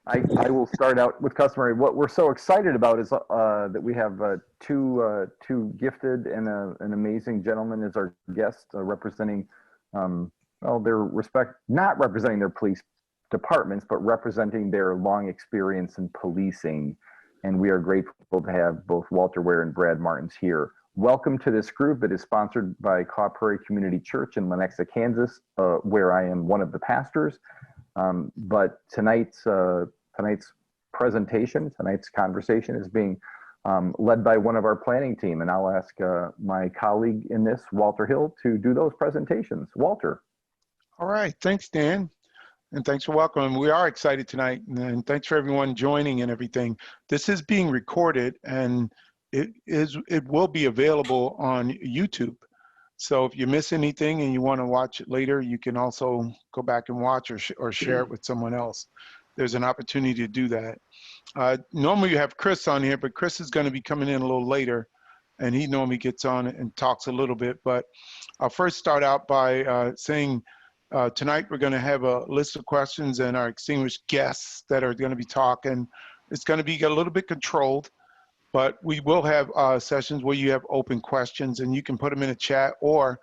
I will start out with customary. What we're so excited about is that we have two gifted and an amazing gentleman as our guest, representing, well, not representing their police departments, but representing their long experience in policing. And we are grateful to have both Walter Ware and Brad Martins here. Welcome to this group that is sponsored by Caw Prairie Community Church in Lenexa, Kansas, where I am one of the pastors. But tonight's conversation is being led by one of our planning team, and I'll ask my colleague in this, Walter Hill, to do those presentations. Walter. All right, thanks, Dan, and thanks for welcoming. We are excited tonight, and thanks for everyone joining and everything. This is being recorded, and it will be available on YouTube. So if you miss anything and you want to watch it later, you can also go back and watch or share it with someone else. There's an opportunity to do that. Normally you have Chris on here, but Chris is going to be coming in a little later, and he normally gets on and talks a little bit. But I'll first start out by saying tonight we're going to have a list of questions and our distinguished guests that are going to be talking. It's going to be a little bit controlled, but we will have sessions where you have open questions and you can put them in a chat, or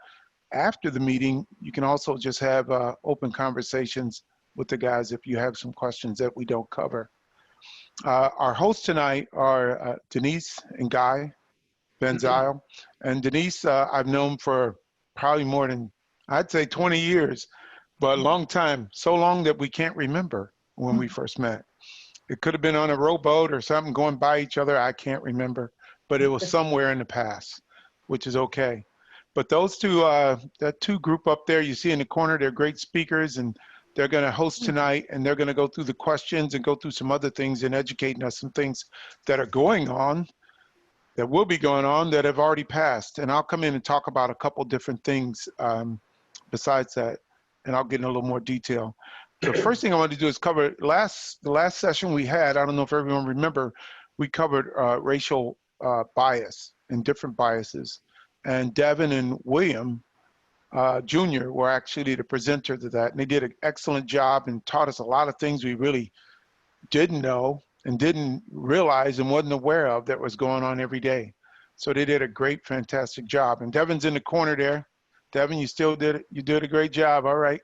after the meeting, you can also just have open conversations with the guys if you have some questions that we don't cover. Our hosts tonight are Denise and Guy Benzile. And Denise, I've known for probably more than, I'd say 20 years, but a long time, so long that we can't remember when we first met. It could have been on a rowboat or something going by each other. I can't remember, but it was somewhere in the past, which is okay. But those two, that two group up there you see in the corner, they're great speakers, and they're going to host tonight, and they're going to go through the questions and go through some other things and educating us some things that are going on, that will be going on, that have already passed. And I'll come in and talk about a couple different things besides that, and I'll get in a little more detail. The first thing I want to do is cover the last session we had. I don't know if everyone remember, we covered racial bias and different biases. And Devin and William Jr. were actually the presenter to that. And they did an excellent job and taught us a lot of things we really didn't know and didn't realize and wasn't aware of that was going on every day. So they did a great, fantastic job. And Devin's in the corner there. Devin, you still did it. You did a great job. All right.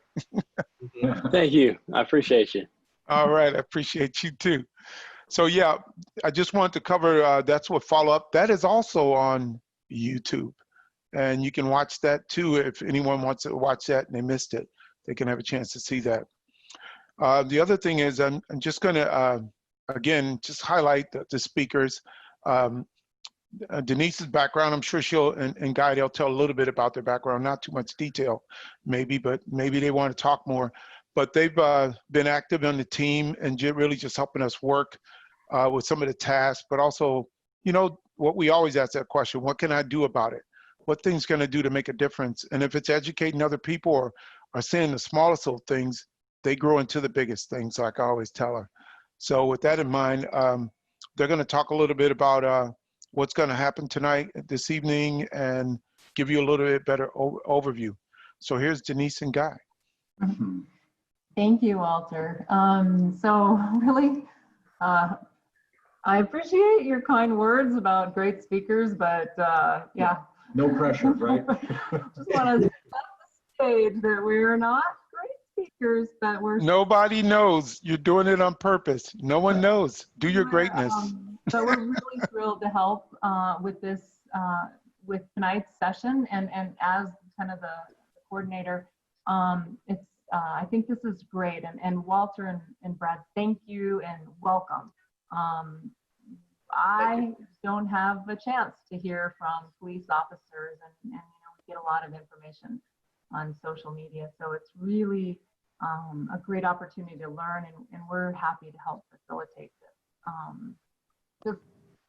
Thank you. I appreciate you. All right. I appreciate you too. So yeah, I just wanted to cover, that's what follow up. That is also on YouTube. And you can watch that too. If anyone wants to watch that and they missed it, they can have a chance to see that. The other thing is I'm just gonna, again, just highlight the speakers. Denise's background, I'm sure she'll, and Guy, they'll tell a little bit about their background, not too much detail, maybe, but maybe they want to talk more. But they've been active on the team and really just helping us work with some of the tasks, but also, you know, what we always ask that question, what can I do about it? What things can I do to make a difference? And if it's educating other people or saying the smallest little things, they grow into the biggest things, like I always tell her. So with that in mind, they're going to talk a little bit about what's going to happen tonight, this evening, and give you a little bit better overview. So here's Denise and Guy. Thank you, Walter. So really, I appreciate your kind words about great speakers, but yeah. No pressure, right? Just want to set the stage that we're not great speakers, but we're— Nobody knows. You're doing it on purpose. No one knows. Do your greatness. But we're really thrilled to help with this, with tonight's session, and as kind of the coordinator, I think this is great, and Walter and Brad, thank you and welcome. I don't have a chance to hear from police officers, and you know, we get a lot of information on social media, so it's really a great opportunity to learn, and we're happy to help facilitate this.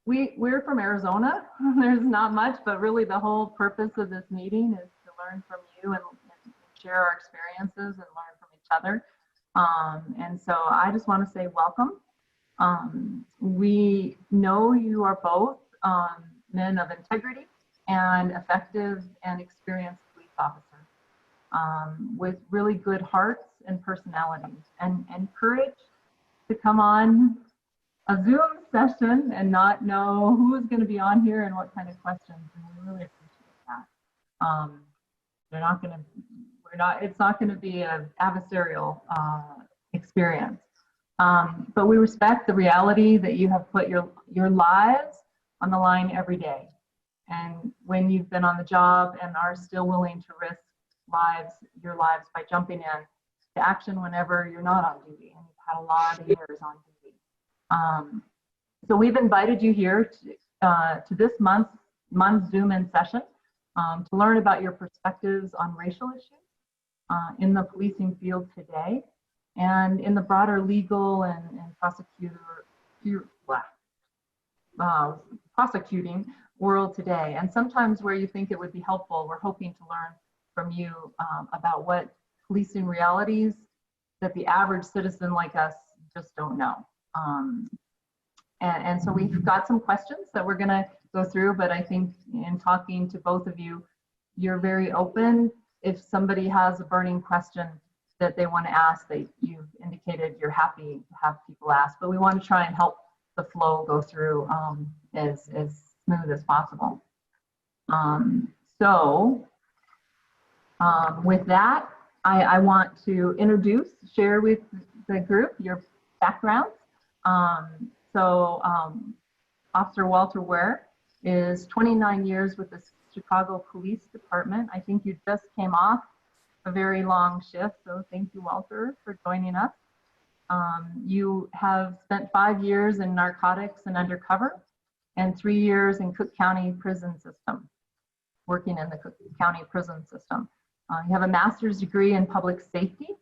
We're from Arizona. There's not much, but really the whole purpose of this meeting is to learn from you and share our experiences and learn from each other. And so I just want to say welcome. We know you are both men of integrity and effective and experienced police officers with really good hearts and personalities and courage to come on a Zoom session and not know who's going to be on here and what kind of questions, and we really appreciate that. They're not going to, it's not going to be an adversarial experience. But we respect the reality that you have put your lives on the line every day. And when you've been on the job and are still willing to risk your lives by jumping in to action whenever you're not on duty, and you've had a lot of years on duty. So we've invited you here to this month's Zoom-in session to learn about your perspectives on racial issues in the policing field today and in the broader legal and prosecuting world today. And sometimes where you think it would be helpful, we're hoping to learn from you about what policing realities that the average citizen like us just don't know. And so we've got some questions that we're going to go through, but I think in talking to both of you, you're very open. If somebody has a burning question that they want to ask, that you've indicated you're happy to have people ask, but we want to try and help the flow go through as smooth as possible. With that, I want to share with the group your backgrounds. Officer Walter Ware is 29 years with the Chicago Police Department. I think you just came off a very long shift, so thank you, Walter, for joining us. You have spent 5 years in narcotics and undercover, and 3 years in Cook County prison system, working in the Cook County prison system. You have a master's degree in public safety,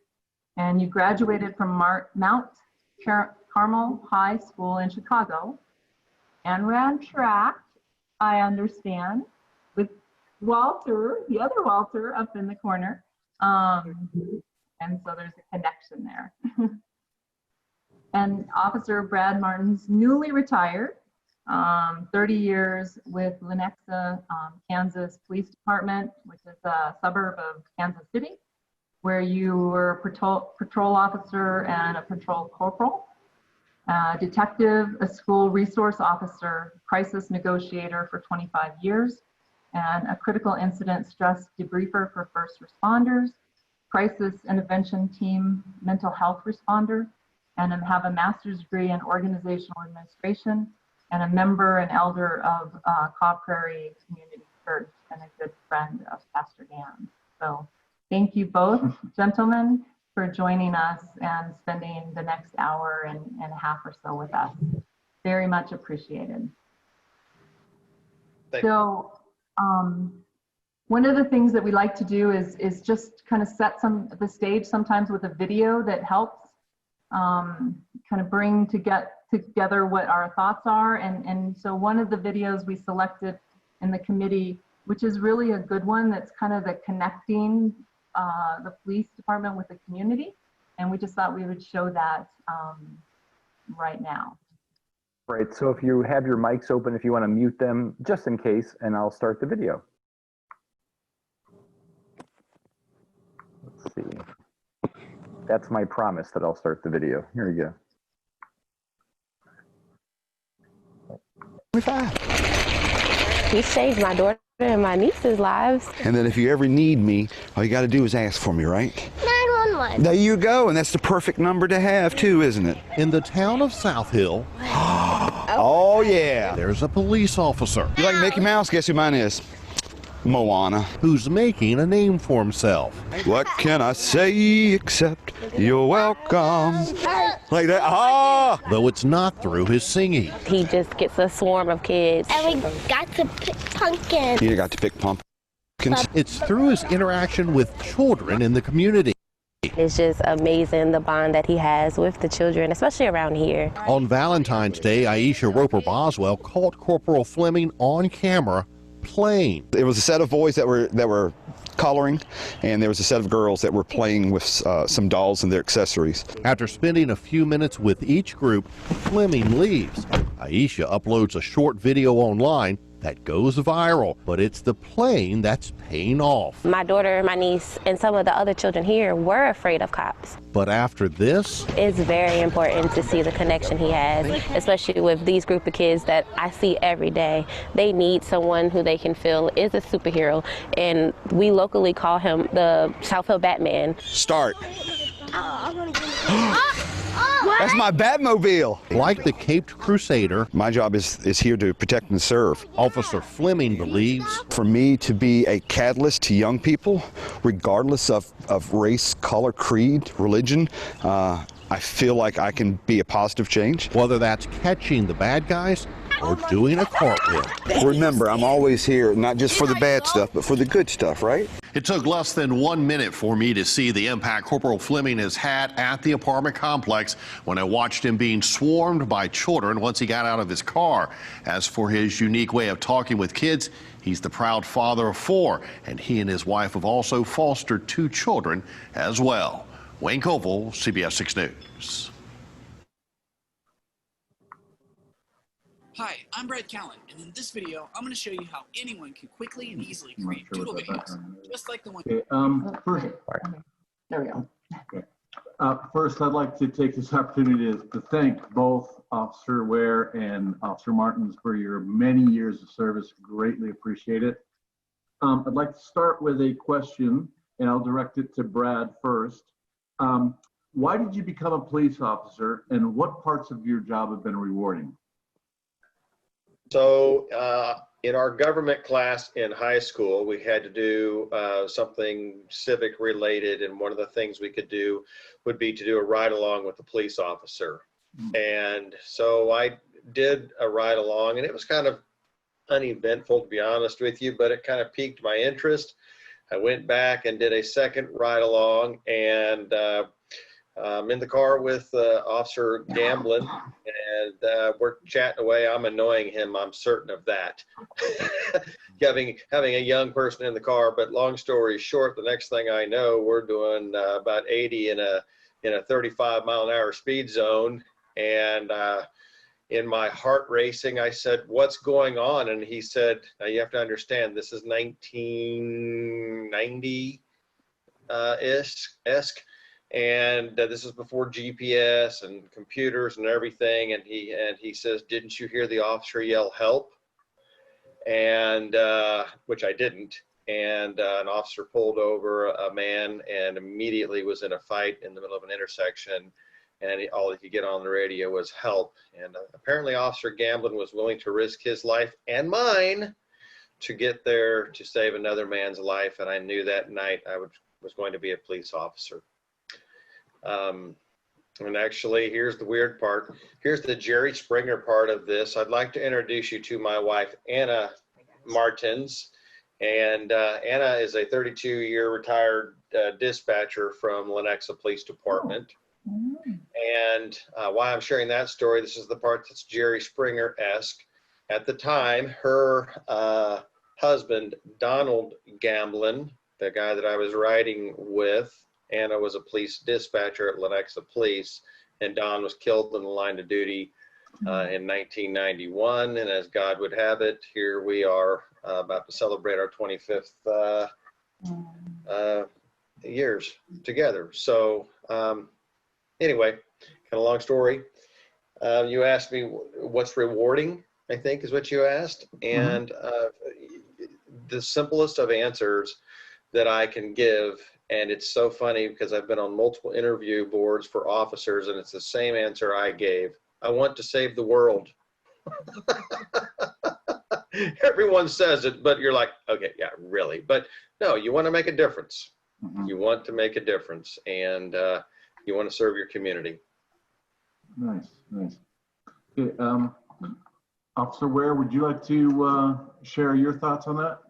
and you graduated from Mount Carmel High School in Chicago and ran track, I understand, with Walter, the other Walter up in the corner. And so there's a connection there. And Officer Brad Martin's newly retired, 30 years with Lenexa, Kansas Police Department, which is a suburb of Kansas City, where you were a patrol officer and a patrol corporal, detective, a school resource officer, crisis negotiator for 25 years, and a critical incident stress debriefer for first responders, crisis intervention team mental health responder, and have a master's degree in organizational administration, and a member and elder of Caw Prairie Community Church, and a good friend of Pastor Dan. So thank you both, gentlemen, for joining us and spending the next hour and a half or so with us. Very much appreciated. So one of the things that we like to do is just kind of set the stage sometimes with a video that helps kind of bring together what our thoughts are. And so one of the videos we selected in the committee, which is really a good one, that's kind of the connecting the police department with the community. And we just thought we would show that right now. Right, so if you have your mics open, if you want to mute them, just in case, and I'll start the video. Let's see. That's my promise that I'll start the video. Here we go. 25. He saved my daughter and my niece's lives. And then if you ever need me, all you got to do is ask for me, right? 911. There you go, and that's the perfect number to have too, isn't it? In the town of South Hill, Oh yeah. there's a police officer You like Mickey Mouse? Guess who mine is? Moana. who's making a name for himself. What can I say except you're welcome? Like that. Ah! Though it's not through his singing. He just gets a swarm of kids. And we got to pick pumpkins. You got to pick pumpkins. It's through his interaction with children in the community. It's just amazing the bond that he has with the children, especially around here. On Valentine's Day, Aisha Roper Boswell caught Corporal Fleming on camera playing. There was a set of boys that were coloring, and there was a set of girls that were playing with some dolls and their accessories. After spending a few minutes with each group, Fleming leaves. Aisha uploads a short video online that goes viral, but it's the playing that's paying off. My daughter, my niece, and some of the other children here were afraid of cops. But after this, It's very important to see the connection he has, especially with these group of kids that I see every day. They need someone who they can feel is a superhero, and we locally call him the Southfield Batman. Start. That's my Batmobile. like the Caped Crusader, My job is here to protect and serve. Officer Fleming believes For me to be a catalyst to young people, regardless of race, color, creed, religion, I feel like I can be a positive change. whether that's catching the bad guys or doing a cartwheel. Remember, I'm always here, not just for the bad stuff, but for the good stuff, right? It took less than 1 minute for me to see the impact Corporal Fleming has had at the apartment complex when I watched him being swarmed by children once he got out of his car. As for his unique way of talking with kids, he's the proud father of 4, and he and his wife have also fostered 2 children as well. Wayne Koval, CBS 6 News. Hi, I'm Brad Callen, and in this video, I'm going to show you how anyone can quickly and easily create doodle videos, just like the one. First, There we go. first, I'd like to take this opportunity to thank both Officer Ware and Officer Martins for your many years of service. Greatly appreciate it. I'd like to start with a question, and I'll direct it to Brad first. Why did you become a police officer, and what parts of your job have been rewarding? So in our government class in high school, we had to do something civic related. And one of the things we could do would be to do a ride along with the police officer. And so I did a ride along, and it was kind of uneventful, to be honest with you, but it kind of piqued my interest. I went back and did a second ride along, and I'm in the car with Officer Gamblin, and we're chatting away. I'm annoying him, I'm certain of that. having a young person in the car, but long story short, the next thing I know, we're doing about 80 in a 35-mile-an-hour speed zone, and in my heart racing, I said, "What's going on?" And he said, "Now you have to understand, this is 1990 esque. And this is before GPS and computers and everything." And he says, "Didn't you hear the officer yell help?" And which I didn't. And an officer pulled over a man and immediately was in a fight in the middle of an intersection. And all he could get on the radio was help. And apparently Officer Gamblin was willing to risk his life and mine to get there to save another man's life. And I knew that night I was going to be a police officer. And actually, here's the weird part. Here's the Jerry Springer part of this. I'd like to introduce you to my wife, Anna Martins. And Anna is a 32-year retired dispatcher from Lenexa Police Department. And why I'm sharing that story, this is the part that's Jerry Springer-esque. At the time, her husband, Donald Gamblin, the guy that I was riding with, Anna was a police dispatcher at Lenexa Police, and Don was killed in the line of duty in 1991. And as God would have it, here we are about to celebrate our 25th years together. So anyway, kind of long story. You asked me what's rewarding, I think is what you asked. And the simplest of answers that I can give, and it's so funny because I've been on multiple interview boards for officers, and it's the same answer I gave. I want to save the world. Everyone says it, but you're like, okay, yeah, really. But no, you want to make a difference. You want to make a difference, and you want to serve your community. Nice, nice. Okay, Officer Ware, would you like to share your thoughts on that?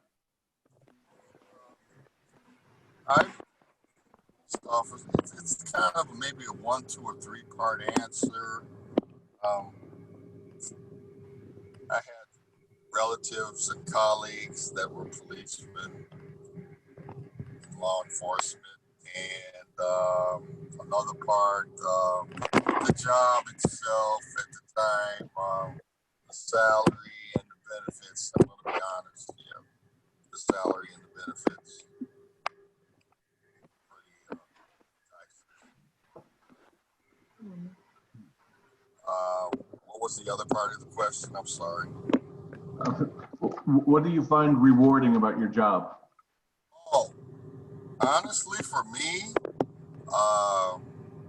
It's kind of maybe a 1, 2, or 3-part answer. I had relatives and colleagues that were policemen in law enforcement, and another part, the job itself at the time, the salary and the benefits, a little be honest. Yeah, the salary and the benefits. Pretty, what was the other part of the question? I'm sorry. What do you find rewarding about your job? Oh, honestly, for me,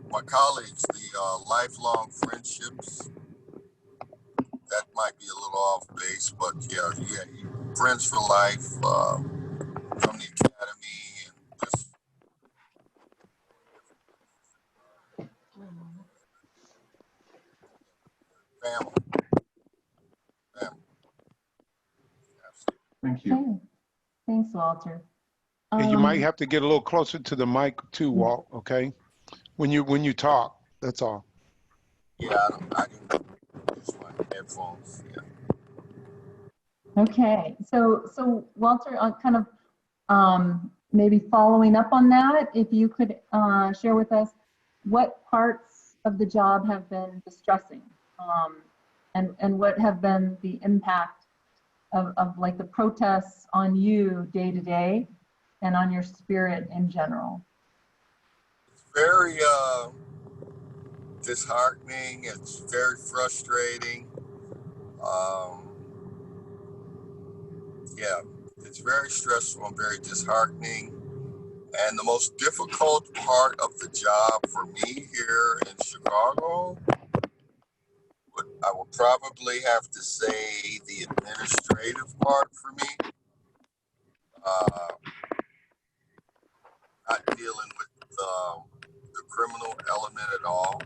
my colleagues, the lifelong friendships, that might be a little off base, but yeah, friends for life from the academy and just family. Thank you. Okay. Thanks, Walter. And you might have to get a little closer to the mic too, Walt, okay? When you talk, that's all. Yeah, I can use my headphones. Yeah. Okay, so Walter, kind of maybe following up on that, if you could share with us what parts of the job have been distressing, and what have been the impact of like the protests on you day to day and on your spirit in general. It's very disheartening. It's very frustrating. Yeah, it's very stressful and very disheartening. And the most difficult part of the job for me here in Chicago, I would probably have to say the administrative part for me. Not dealing with the criminal element at all.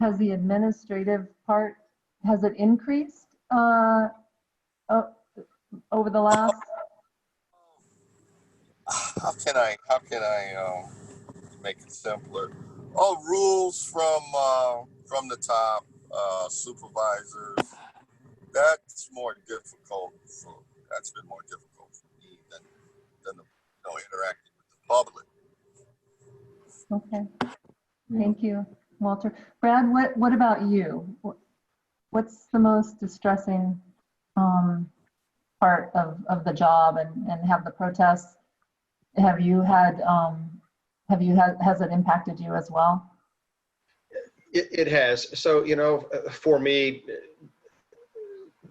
Has the administrative part, has it increased over the last? How can I make it simpler? Oh, rules from the top, supervisors. That's more difficult. That's been more difficult for me than interacting with the public. Okay, thank you, Walter. Brad, what about you? What's the most distressing part of the job, and have the protests, has it impacted you as well? It has. So, for me,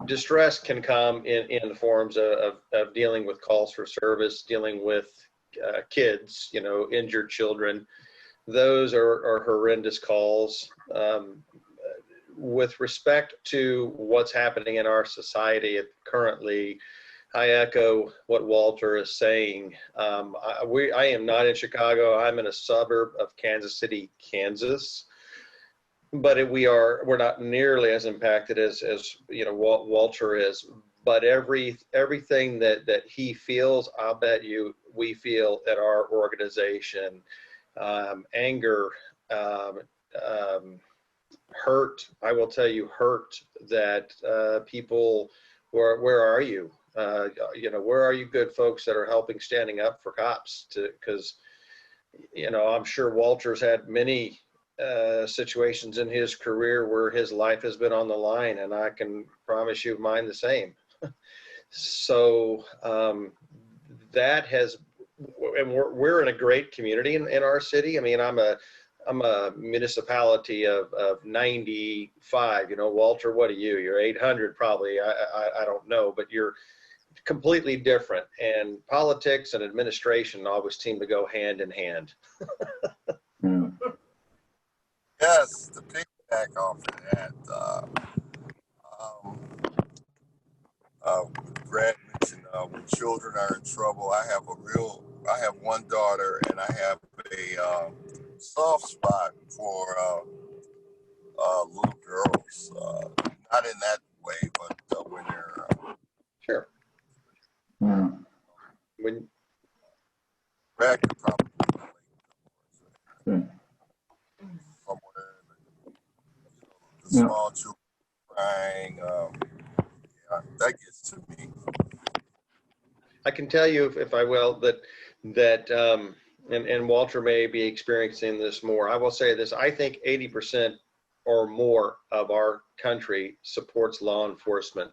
distress can come in the forms of dealing with calls for service, dealing with kids, injured children. Those are horrendous calls. With respect to what's happening in our society currently, I echo what Walter is saying. I am not in Chicago. I'm in a suburb of Kansas City, Kansas. But we're not nearly as impacted as Walter is. But everything that he feels, I'll bet you we feel at our organization. Anger, hurt. I will tell you, hurt that people. Where are you? Where are you, good folks that are helping, standing up for cops? Because I'm sure Walter's had many situations in his career where his life has been on the line, and I can promise you mine the same. So that has, and we're in a great community in our city. I mean, I'm a municipality of 95. Walter, what are you? You're 800 probably. I don't know, but you're completely different. And politics and administration always seem to go hand in hand. Yes, to piggyback off of that, Brad mentioned when children are in trouble. I have one daughter, and I have a soft spot for little girls. Not in that way, but when they're sure. When Brad could probably somewhere, the small children crying. Yeah, that gets to me. I can tell you, if I will, that and Walter may be experiencing this more. I will say this: I think 80% or more of our country supports law enforcement.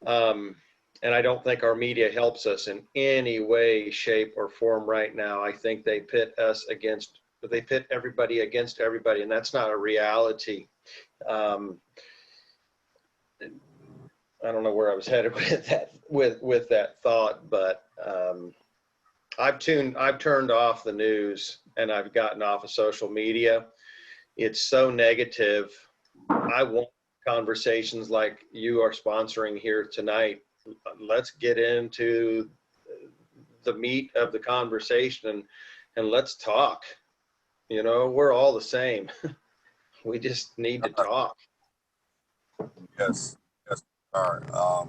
And I don't think our media helps us in any way, shape, or form right now. I think they pit everybody against everybody, and that's not a reality. I don't know where I was headed with that thought, but I've turned off the news and I've gotten off of social media. It's so negative. I want conversations like you are sponsoring here tonight. Let's get into the meat of the conversation and let's talk. You know, we're all the same. We just need to talk. Yes, yes, all right.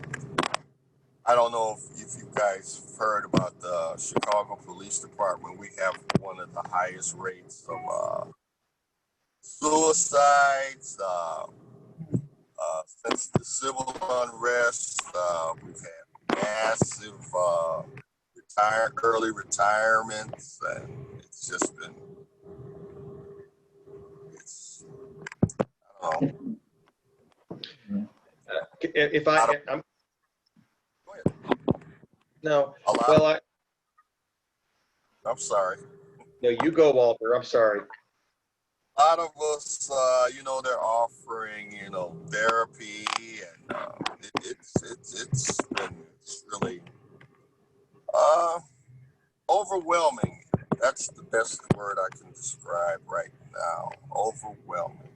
I don't know if you guys have heard about the Chicago Police Department. We have one of the highest rates of suicides. Since the civil unrest, we've had massive early retirements, and it's just been, I don't know. If I'm Go ahead. no, well, I'm sorry. No, you go, Walter. I'm sorry. A lot of us, you know, they're offering, you know, therapy, and it's really overwhelming. That's the best word I can describe right now. Overwhelming.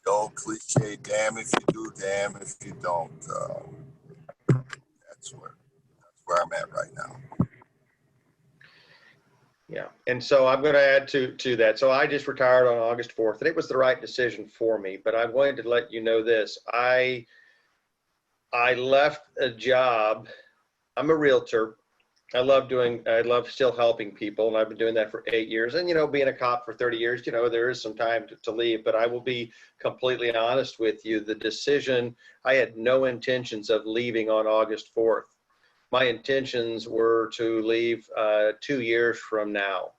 The old cliche, damn if you do, damn if you don't. That's where I'm at right now. Yeah, and so I'm going to add to that. So I just retired on August 4th, and it was the right decision for me. But I'm going to let you know this: I left a job. I'm a realtor. I love still helping people, and I've been doing that for 8 years. And, you know, being a cop for 30 years, you know, there is some time to leave, but I will be completely honest with you. The decision, I had no intentions of leaving on August 4th. My intentions were to leave 2 years from now.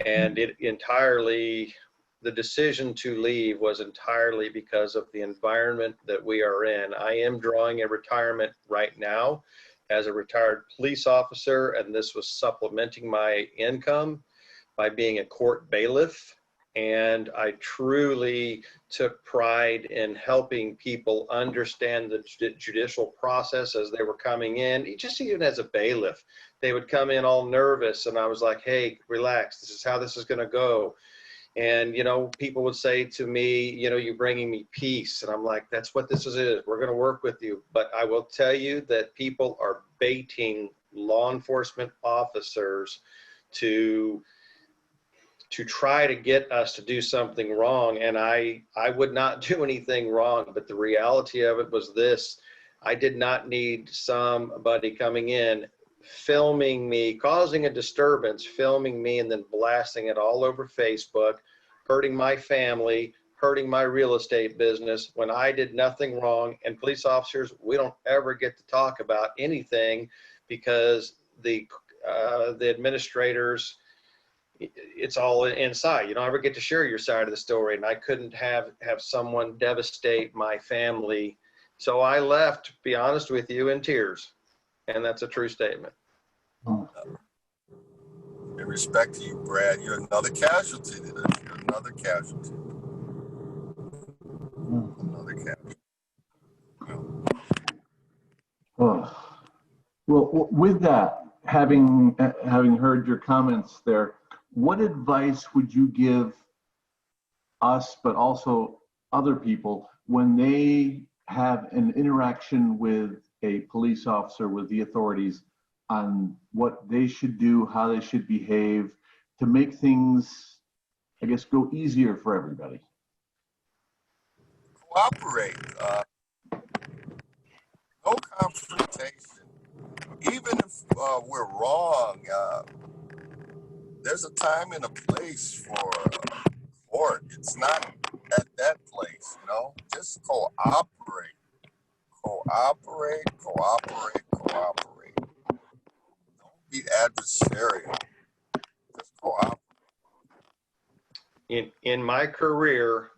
And the decision to leave was entirely because of the environment that we are in. I am drawing a retirement right now as a retired police officer, and this was supplementing my income by being a court bailiff. And I truly took pride in helping people understand the judicial process as they were coming in. Just even as a bailiff, they would come in all nervous, and I was like, hey, relax, this is how this is going to go. And, you know, people would say to me, you know, you're bringing me peace. And I'm like, that's what this is. We're going to work with you. But I will tell you that people are baiting law enforcement officers to try to get us to do something wrong. And I would not do anything wrong. But the reality of it was this: I did not need somebody coming in, filming me, causing a disturbance, filming me, and then blasting it all over Facebook, hurting my family, hurting my real estate business when I did nothing wrong. And police officers, we don't ever get to talk about anything because the administrators, it's all inside. You don't ever get to share your side of the story. And I couldn't have someone devastate my family. So I left, to be honest with you, in tears. And that's a true statement. In respect to you, Brad, you're another casualty to this. You're another casualty. Another casualty. Oh. Well, with that, having heard your comments there, what advice would you give us, but also other people, when they have an interaction with a police officer, with the authorities, on what they should do, how they should behave to make things, I guess, go easier for everybody? Cooperate. No confrontation. Even if we're wrong, there's a time and a place for court. It's not at that place, you know. Just cooperate. Cooperate, cooperate, cooperate. Don't be adversarial. Just cooperate. in my career,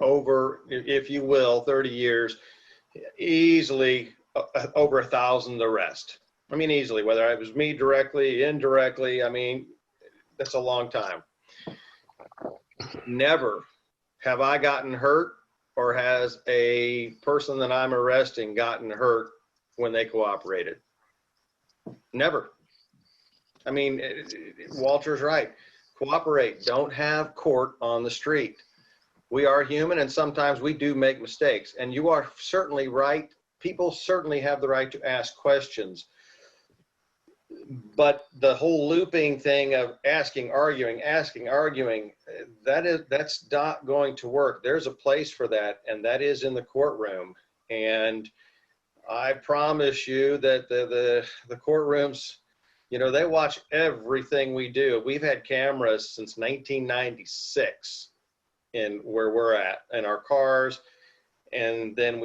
over, if you will, 30 years, easily over 1,000 arrests. I mean, easily, whether it was me directly, indirectly, I mean, that's a long time. Never have I gotten hurt, or has a person that I'm arresting gotten hurt when they cooperated. Never. I mean, Walter's right. Cooperate. Don't have court on the street. We are human, and sometimes we do make mistakes. And you are certainly right. People certainly have the right to ask questions. But the whole looping thing of asking, arguing, that's not going to work. There's a place for that, and that is in the courtroom. And I promise you that the courtrooms, you know, they watch everything we do. We've had cameras since 1996 in where we're at, in our cars, and then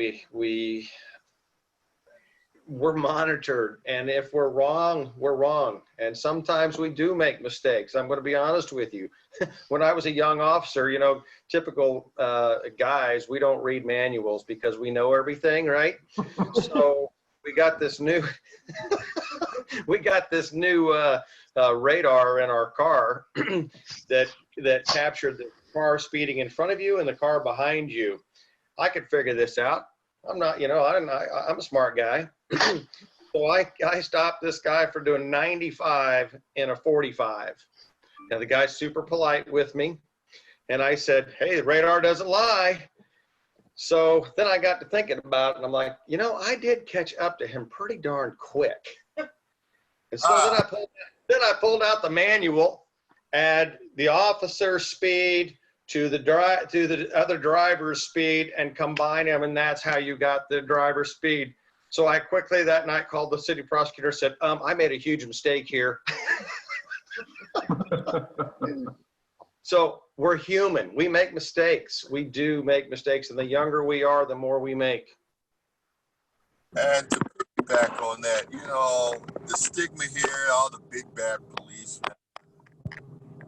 we're monitored, and if we're wrong, we're wrong. And sometimes we do make mistakes. I'm going to be honest with you. When I was a young officer, you know, typical guys, we don't read manuals because we know everything, right? So we got this new radar in our car that captured the car speeding in front of you and the car behind you. I could figure this out. I'm not, you know, I'm a smart guy. So I stopped this guy for doing 95 in a 45. Now the guy's super polite with me. And I said, hey, the radar doesn't lie. So then I got to thinking about it, and I'm like, you know, I did catch up to him pretty darn quick. And so then I pulled out the manual, add the officer's speed to the other driver's speed, and combine them, and that's how you got the driver's speed. So I quickly that night called the city prosecutor, said, I made a huge mistake here. So we're human. We make mistakes. We do make mistakes, and the younger we are, the more we make. And to piggyback on that, you know, the stigma here, all the big bad policemen,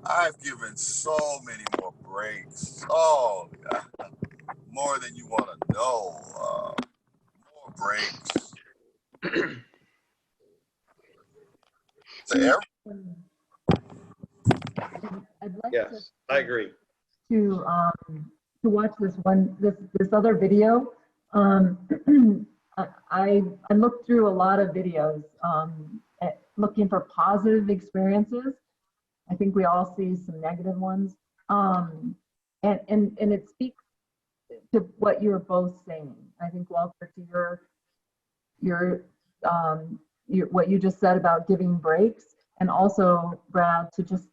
I've given so many more breaks. Oh, God. More than you want to know. More breaks. So I'd like yes, I agree. To watch this other video. I looked through a lot of videos looking for positive experiences. I think we all see some negative ones, and it speaks to what you're both saying. I think, Walter, to your what you just said about giving breaks, and also Brad, to just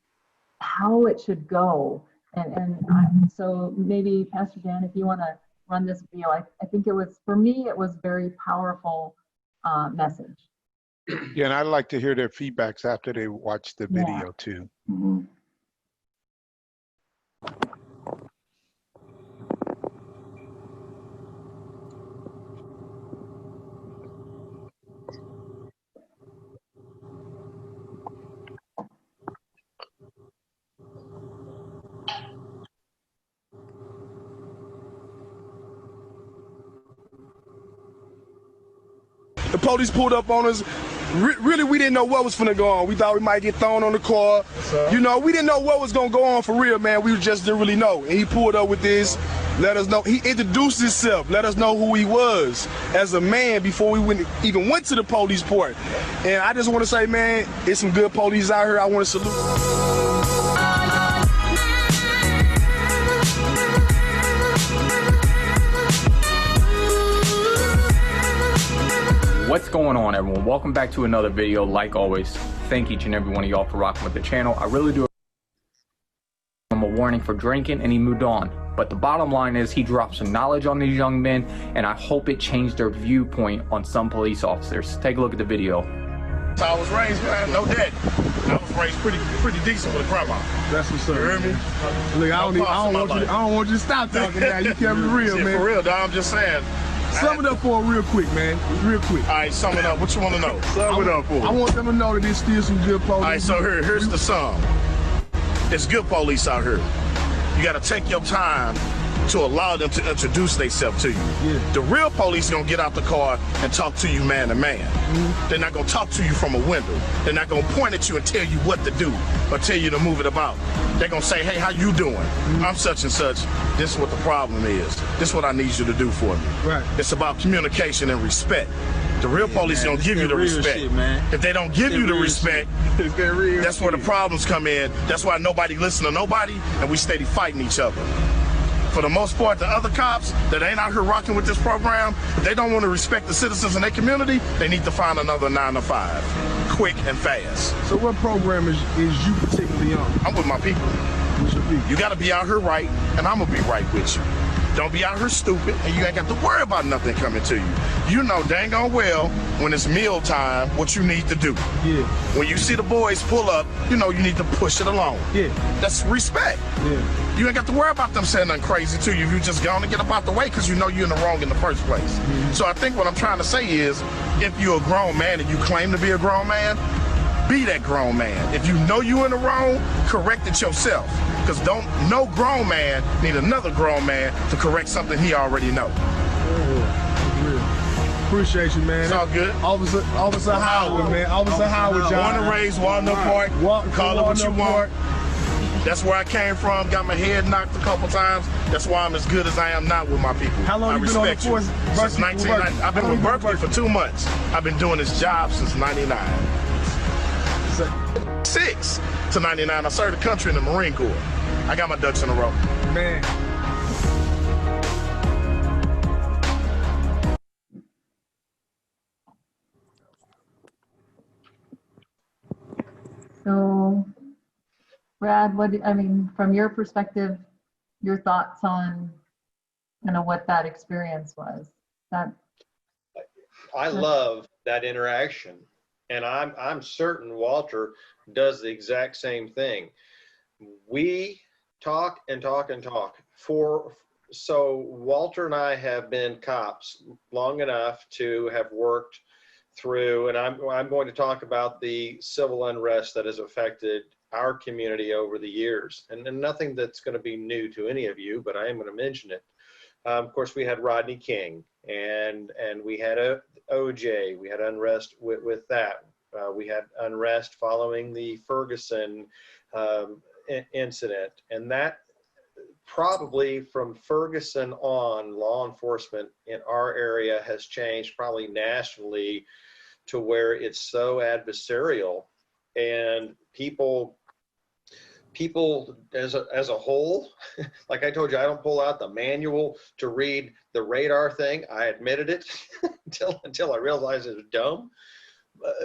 how it should go. So maybe Pastor Dan, if you want to run this video, I think it was, for me, it was very powerful message. Yeah, and I'd like to hear their feedbacks after they watch the video too. Mm-hmm. The police pulled up on us. Really, we didn't know what was finna go on. We thought we might get thrown on the car. You know, we didn't know what was gonna go on for real, man. We just didn't really know. And he pulled up with this, let us know. He introduced himself, let us know who he was as a man before we even went to the police port. And I just want to say, man, it's some good police out here. I want to salute. What's going on, everyone? Welcome back to another video. Like always, thank each and every one of y'all for rocking with the channel. I really do. A warning for drinking, and he moved on. But the bottom line is he dropped some knowledge on these young men, and I hope it changed their viewpoint on some police officers. Take a look at the video. So I was raised, man, no daddy. I was raised pretty decent with a grandma. That's what's up. You hear me? Look, I don't want you to stop talking now. You kept it real, man. For real, dog. I'm just saying. Sum it up for them real quick, man. Real quick. All right, sum it up. What you want to know? Sum it up for them. I want them to know that there's still some good police. All right, so here's the sum. There's good police out here. You got to take your time to allow them to introduce themselves to you. Yeah. The real police are gonna get out the car and talk to you man to man. They're not gonna talk to you from a window. They're not gonna point at you and tell you what to do or tell you to move it about. They're gonna say, hey, how you doing? I'm such and such. This is what the problem is. This is what I need you to do for me. Right. It's about communication and respect. The real police gonna give you the respect. Shit, man. If they don't give you the respect, that's where the problems come in. That's why nobody listen to nobody and we steady fighting each other. For the most part, the other cops that ain't out here rocking with this program, if they don't want to respect the citizens in their community, they need to find another 9 to 5, quick and fast. So what program is you particularly on? I'm with my people. What's your people? You got to be out here right, and I'm going to be right with you. Don't be out here stupid, and you ain't got to worry about nothing coming to you. You know dang on well when it's meal time what you need to do. Yeah. When you see the boys pull up, you know you need to push it along. Yeah. That's respect. Yeah. You ain't got to worry about them saying nothing crazy to you. You just gonna get up out the way because you know you're in the wrong in the first place. Mm-hmm. So I think what I'm trying to say is, if you're a grown man and you claim to be a grown man, be that grown man. If you know you in the wrong, correct it yourself. Because no grown man need another grown man to correct something he already know. Appreciate you, man. It's all good. Officer Howard, man. Officer Howard, John. Born and raised Walnut Park. Call it what you want. That's where I came from. Got my head knocked a couple times. That's why I'm as good as I am now with my people. How long I you been on the force? Since 1990. I've been with Berkeley for 2 months. I've been doing this job since 99. 6 to 99. I served the country in the Marine Corps. I got my ducks in a row. Man. So, Brad, from your perspective, your thoughts on, what that experience was? I love that interaction, and I'm certain Walter does the exact same thing. We talk and talk and talk. So Walter and I have been cops long enough to have worked through, and I'm going to talk about the civil unrest that has affected our community over the years, and nothing that's going to be new to any of you, but I am going to mention it. Of course, we had Rodney King, and we had OJ. We had unrest with that. We had unrest following the Ferguson incident, and that probably from Ferguson on, law enforcement in our area has changed probably nationally to where it's so adversarial, and people as a whole, like I told you, I don't pull out the manual to read the radar thing. I admitted it until I realized it was dumb.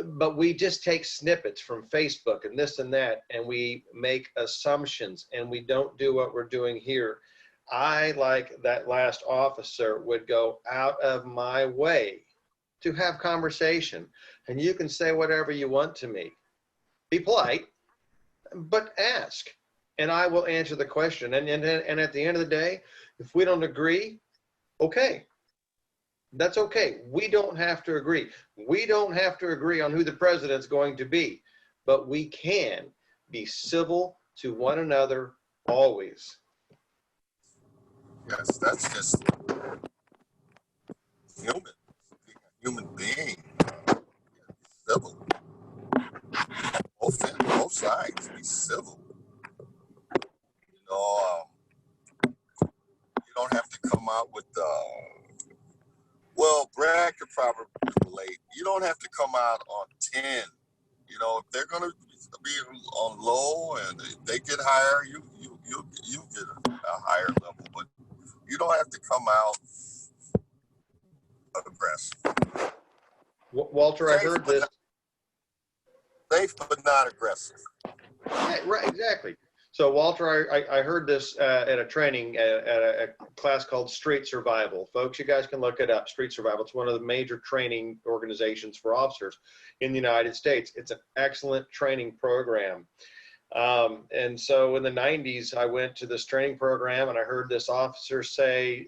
But we just take snippets from Facebook and this and that, and we make assumptions, and we don't do what we're doing here. I, like that last officer, would go out of my way to have conversation. And you can say whatever you want to me. Be polite, but ask, and I will answer the question. And at the end of the day, if we don't agree, okay. That's okay. We don't have to agree. We don't have to agree on who the president's going to be, but we can be civil to one another always. Yes, that's just human being. Civil. Both sides, be civil. You don't have to come out with well, Brad could probably relate. You don't have to come out on 10. If they're going to be on low and they get higher, you get a higher level. But you don't have to come out aggressive. Walter, I heard this. Safe but not aggressive. Yeah, right, exactly. So Walter, I heard this at a training at a class called Street Survival. Folks, you guys can look it up, Street Survival. It's one of the major training organizations for officers in the United States. It's an excellent training program. And so in the 90s, I went to this training program and I heard this officer say,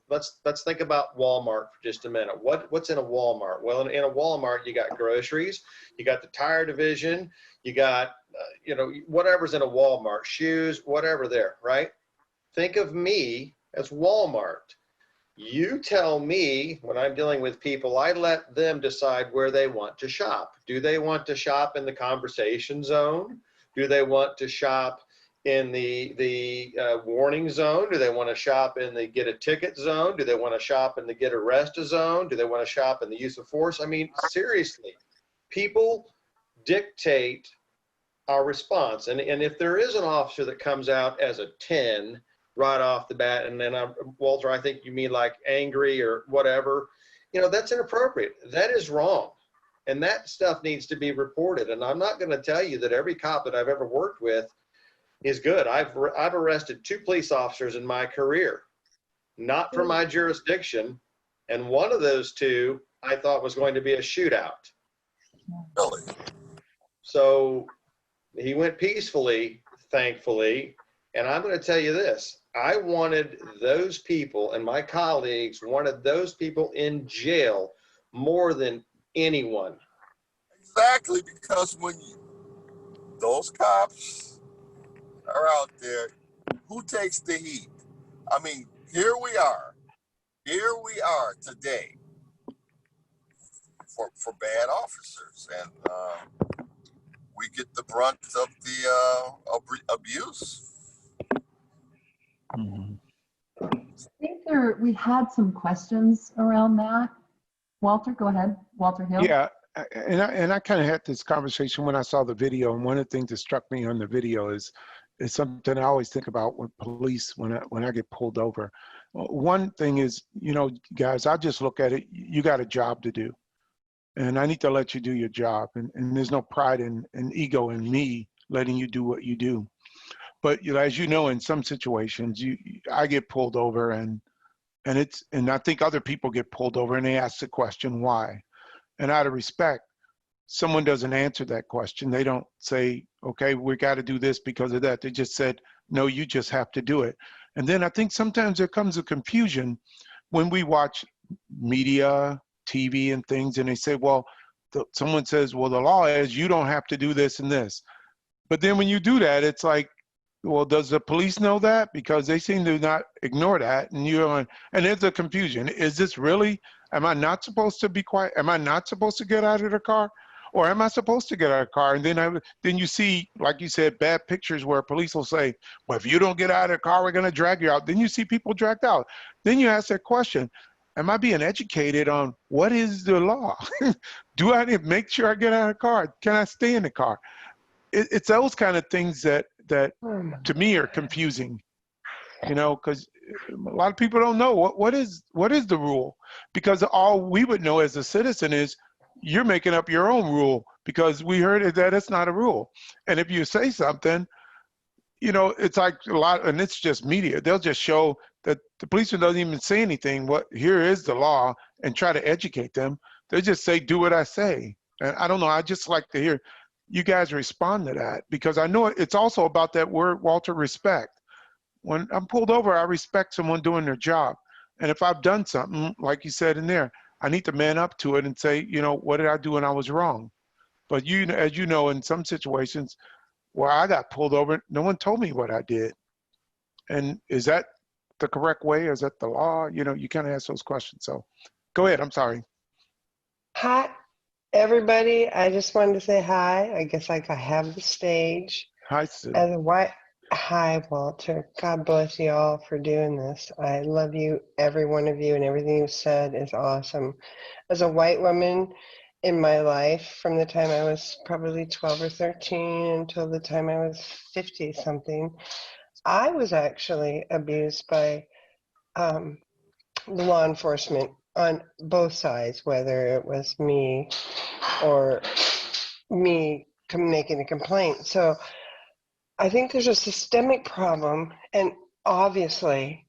let's think about Walmart for just a minute. What's in a Walmart? Well, in a Walmart, you got groceries, you got the tire division, you got you know, whatever's in a Walmart, shoes, whatever there, right? Think of me as Walmart. You tell me when I'm dealing with people, I let them decide where they want to shop. Do they want to shop in the conversation zone? Do they want to shop in the warning zone? Do they want to shop in the get a ticket zone? Do they want to shop in the get arrested zone? Do they want to shop in the use of force? I mean, seriously, people dictate our response. And if there is an officer that comes out as a 10 right off the bat, and then Walter, I think you mean like angry or whatever, you know, that's inappropriate. That is wrong. And that stuff needs to be reported. And I'm not going to tell you that every cop that I've ever worked with is good. I've arrested 2 police officers in my career, not from my jurisdiction. And one of those 2 I thought was going to be a shootout. Really? So he went peacefully, thankfully. And I'm going to tell you this, I wanted those people, and my colleagues wanted those people in jail more than anyone. Exactly, because when those cops are out there, who takes the heat? I mean, here we are today for bad officers, and we get the brunt of the abuse. I think we had some questions around that. Walter, go ahead. Walter Hill. Yeah, and I kind of had this conversation when I saw the video, and one of the things that struck me on the video is something I always think about with police when I get pulled over. One thing is, you know, guys, I just look at it, you got a job to do, and I need to let you do your job, and there's no pride and ego in me letting you do what you do. But you know, as you know, in some situations, I get pulled over, and I think other people get pulled over, and they ask the question why. And out of respect, someone doesn't answer that question. They don't say, okay, we got to do this because of that. They just said, no, you just have to do it. And then I think sometimes there comes a confusion when we watch media, TV and things, and they say, well, someone says, well, the law is you don't have to do this and this. But then when you do that, it's like, well, does the police know that? Because they seem to not ignore that. And and there's a confusion. Is this really, am I not supposed to be quiet? Am I not supposed to get out of the car? Or am I supposed to get out of the car? And then you see, like you said, bad pictures where police will say, well, if you don't get out of the car, we're going to drag you out. Then you see people dragged out. Then you ask that question, am I being educated on what is the law? Do I need to make sure I get out of the car? Can I stay in the car? It's those kind of things that to me are confusing, you know, because a lot of people don't know what is the rule, because all we would know as a citizen is you're making up your own rule because we heard that it's not a rule. And if you say something, you know, it's like a lot, and it's just media. They'll just show that the policeman doesn't even say anything. Here is the law, and try to educate them. They just say, do what I say. And I don't know. I just like to hear you guys respond to that, because I know it's also about that word, Walter, respect. When I'm pulled over, I respect someone doing their job. And if I've done something, like you said in there, I need to man up to it and say, you know, what did I do when I was wrong? But as you know, in some situations where I got pulled over, no one told me what I did. And is that the correct way? Is that the law? You know, you kind of ask those questions. So go ahead. I'm sorry. Hi, everybody. I just wanted to say hi. I guess I have the stage. Hi, Sue. Hi, Walter. God bless you all for doing this. I love you, every one of you, and everything you said is awesome. As a white woman in my life, from the time I was probably 12 or 13 until the time I was 50 something, I was actually abused by law enforcement on both sides, whether it was me or me making a complaint. So I think there's a systemic problem, and obviously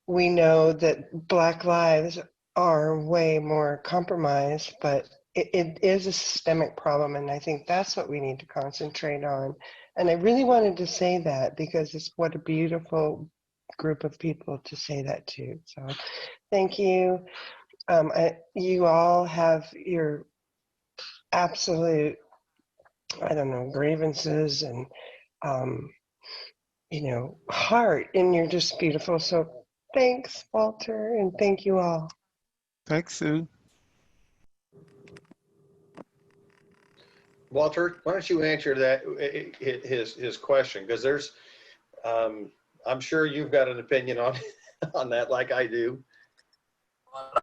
we know that Black lives are way more compromised, but it is a systemic problem, and I think that's what we need to concentrate on. And I really wanted to say that because it's what a beautiful group of people to say that to. So thank you. You all have your absolute I don't know, grievances and, you know, heart, and you're just beautiful. So thanks, Walter, and thank you all. Thanks, Sue. Walter, why don't you answer that his question? Because there's, I'm sure you've got an opinion on on that, like I do.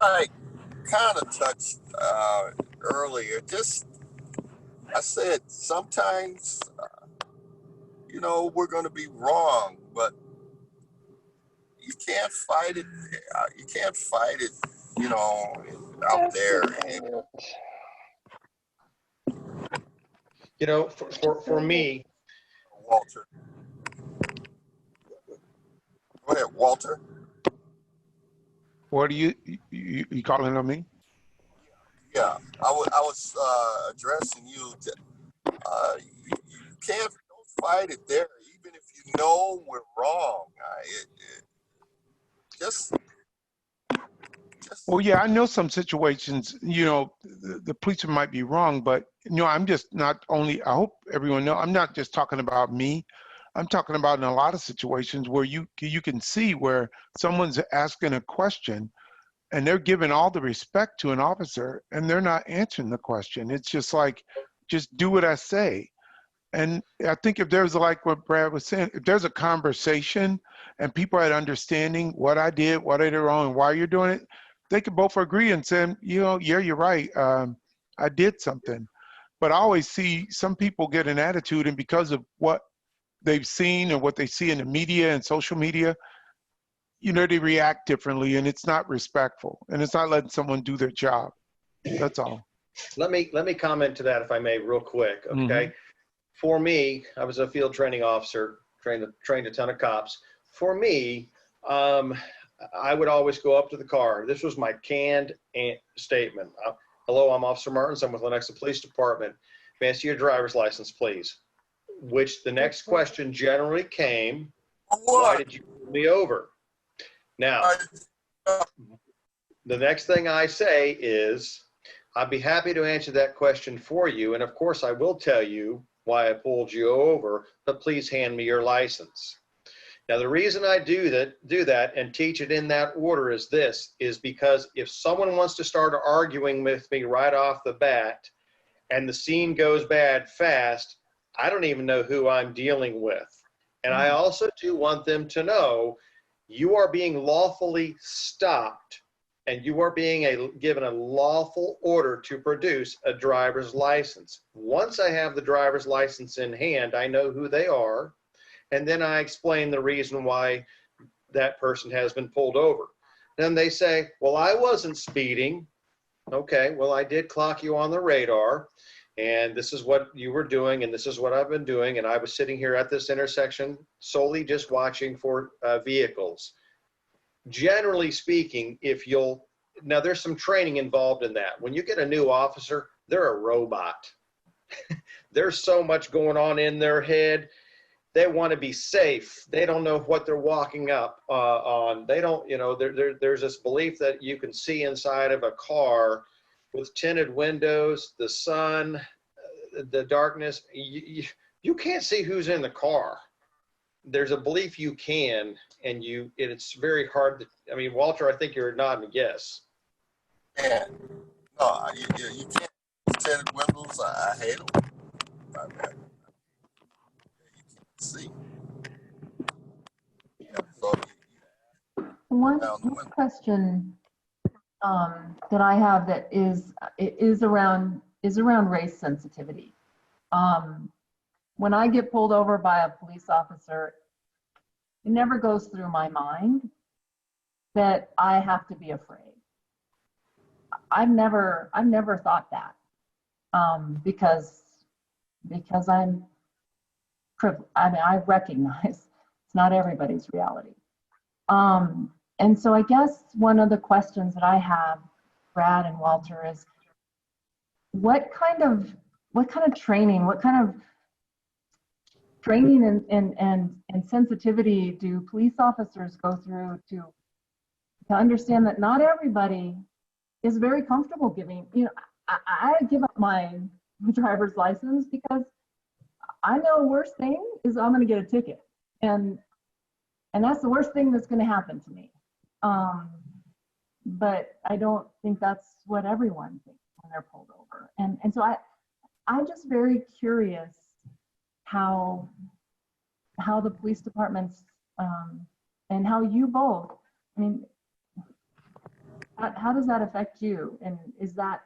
I kind of touched earlier. Just I said sometimes, you know, we're going to be wrong, but you can't fight it. You can't fight it, you know, out there. You know, for me, Walter. Go ahead, Walter. What are you calling on me? Yeah, I was addressing you. You can't don't fight it there, even if you know we're wrong. Just. Well, yeah, I know some situations, you know, the policeman might be wrong, but, you know, I'm just not only, I hope everyone know, I'm not just talking about me. I'm talking about in a lot of situations where you can see where someone's asking a question and they're giving all the respect to an officer and they're not answering the question. It's just like, just do what I say. And I think if there's, like what Brad was saying, if there's a conversation and people are understanding what I did, what I did wrong, and why you're doing it, they could both agree and say, you know, yeah, you're right. I did something. But I always see some people get an attitude, and because of what they've seen and what they see in the media and social media, you know, they react differently, and it's not respectful, and it's not letting someone do their job. That's all. Let me comment to that, if I may, real quick. Okay. Mm-hmm. For me, I was a field training officer, trained a ton of cops. For me, I would always go up to the car. This was my canned statement. Hello, I'm Officer Martins. I'm with Lenexa Police Department. May I see your driver's license, please? Which the next question generally came, why did you pull me over? Now, the next thing I say is, I'd be happy to answer that question for you. And of course, I will tell you why I pulled you over, but please hand me your license. Now, the reason I do that and teach it in that order is this, is because if someone wants to start arguing with me right off the bat and the scene goes bad fast, I don't even know who I'm dealing with. And I also do want them to know you are being lawfully stopped and you are being given a lawful order to produce a driver's license. Once I have the driver's license in hand, I know who they are. And then I explain the reason why that person has been pulled over. Then they say, well, I wasn't speeding. Okay, well, I did clock you on the radar, and this is what you were doing, and this is what I've been doing, and I was sitting here at this intersection solely just watching for vehicles. Generally speaking, now there's some training involved in that. When you get a new officer, they're a robot. There's so much going on in their head. They want to be safe. They don't know what they're walking up on. They don't, you know, there's this belief that you can see inside of a car with tinted windows, the sun, the darkness. You can't see who's in the car. There's a belief you can, and it's very hard to, I mean, Walter, I think you're nodding yes. Yeah. No, you can't. Tinted windows, I hate them. See. So, One question that I have that is around race sensitivity. When I get pulled over by a police officer, it never goes through my mind that I have to be afraid. I've never thought that because I'm privileged. I mean, I recognize it's not everybody's reality. And so I guess one of the questions that I have, Brad and Walter, is what kind of training, and sensitivity do police officers go through to understand that not everybody is very comfortable giving, you know, I give up my driver's license because I know worst thing is I'm going to get a ticket, and that's the worst thing that's going to happen to me. But I don't think that's what everyone thinks when they're pulled over. And so I'm just very curious how the police departments and how you both, I mean, how does that affect you? And is that,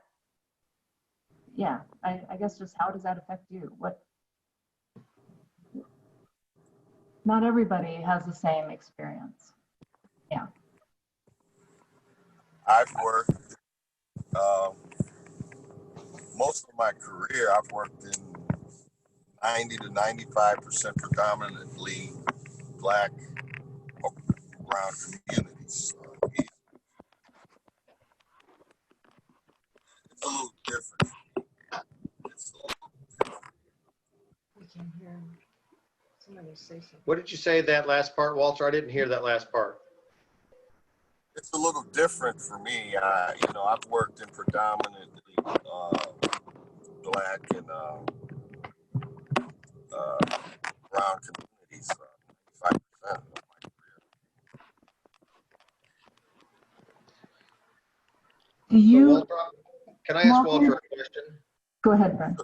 yeah, I guess just how does that affect you? Not everybody has the same experience. Yeah. I've worked, most of my career, I've worked in 90 to 95% predominantly Black or brown communities. It's a little different. We can hear somebody say something. What did you say that last part, Walter? I didn't hear that last part. It's a little different for me. You know, I've worked in predominantly Black and brown communities, 95% of my career. Do you? So Walter, can I ask Walter a question? Go ahead, Brent.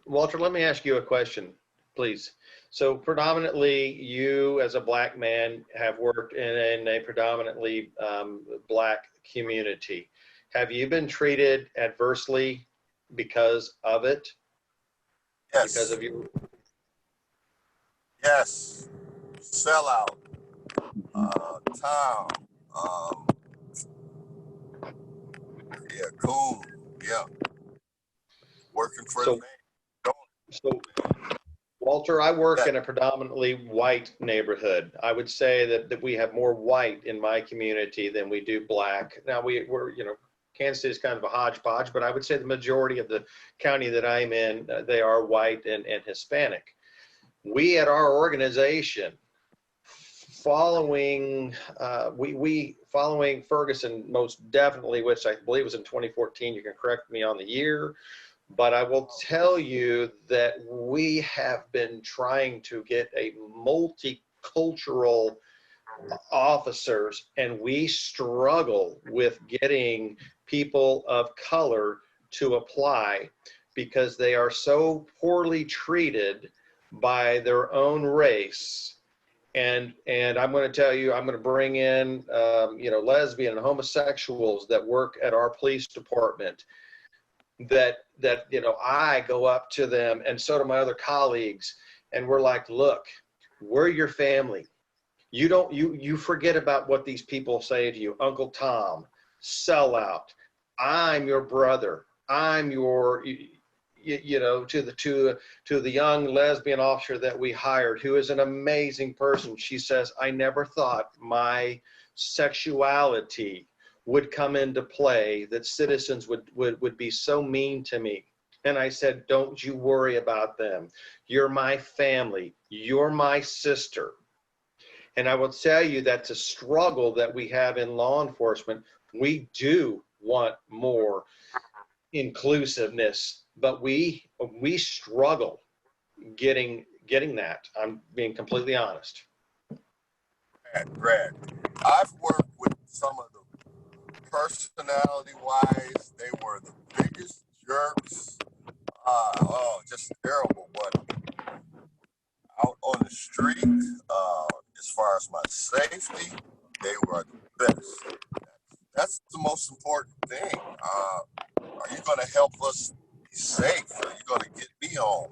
Walter, let me ask you a question, please. So predominantly you as a Black man have worked in a predominantly Black community. Have you been treated adversely because of it? Yes. Because of you? Yes. Sellout. Town. Yeah, cool. Yeah. Working for the man. So, Walter, I work in a predominantly white neighborhood. I would say that we have more white in my community than we do Black. Now we're, you know, Kansas City is kind of a hodgepodge, but I would say the majority of the county that I'm in, they are white and Hispanic. We at our organization, following following Ferguson most definitely, which I believe was in 2014. You can correct me on the year. But I will tell you that we have been trying to get a multicultural officers, and we struggle with getting people of color to apply because they are so poorly treated by their own race. And I'm going to tell you, I'm going to bring in, you know, lesbian and homosexuals that work at our police department. That you know, I go up to them, and so do my other colleagues, and we're like, look, we're your family. You forget about what these people say to you. Uncle Tom, sellout. I'm your brother. I'm your, you know, to the young lesbian officer that we hired, who is an amazing person. She says, I never thought my sexuality would come into play, that citizens would be so mean to me. And I said, don't you worry about them. You're my family. You're my sister. And I will tell you that's a struggle that we have in law enforcement. We do want more inclusiveness, but we struggle getting that. I'm being completely honest. Brad, I've worked with some of the personality-wise, they were the biggest jerks. Just terrible. But out on the street, as far as my safety, they were the best. That's the most important thing. Are you going to help us be safe? Are you going to get me home?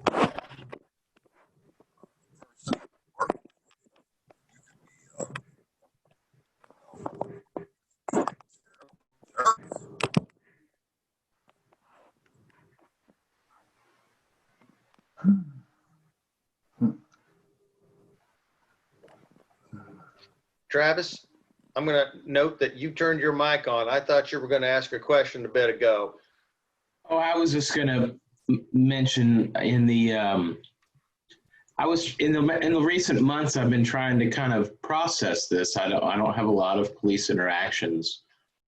Travis, I'm going to note that you turned your mic on. I thought you were going to ask a question a bit ago. Oh, I was just going to mention in the in the recent months, I've been trying to kind of process this. I don't have a lot of police interactions,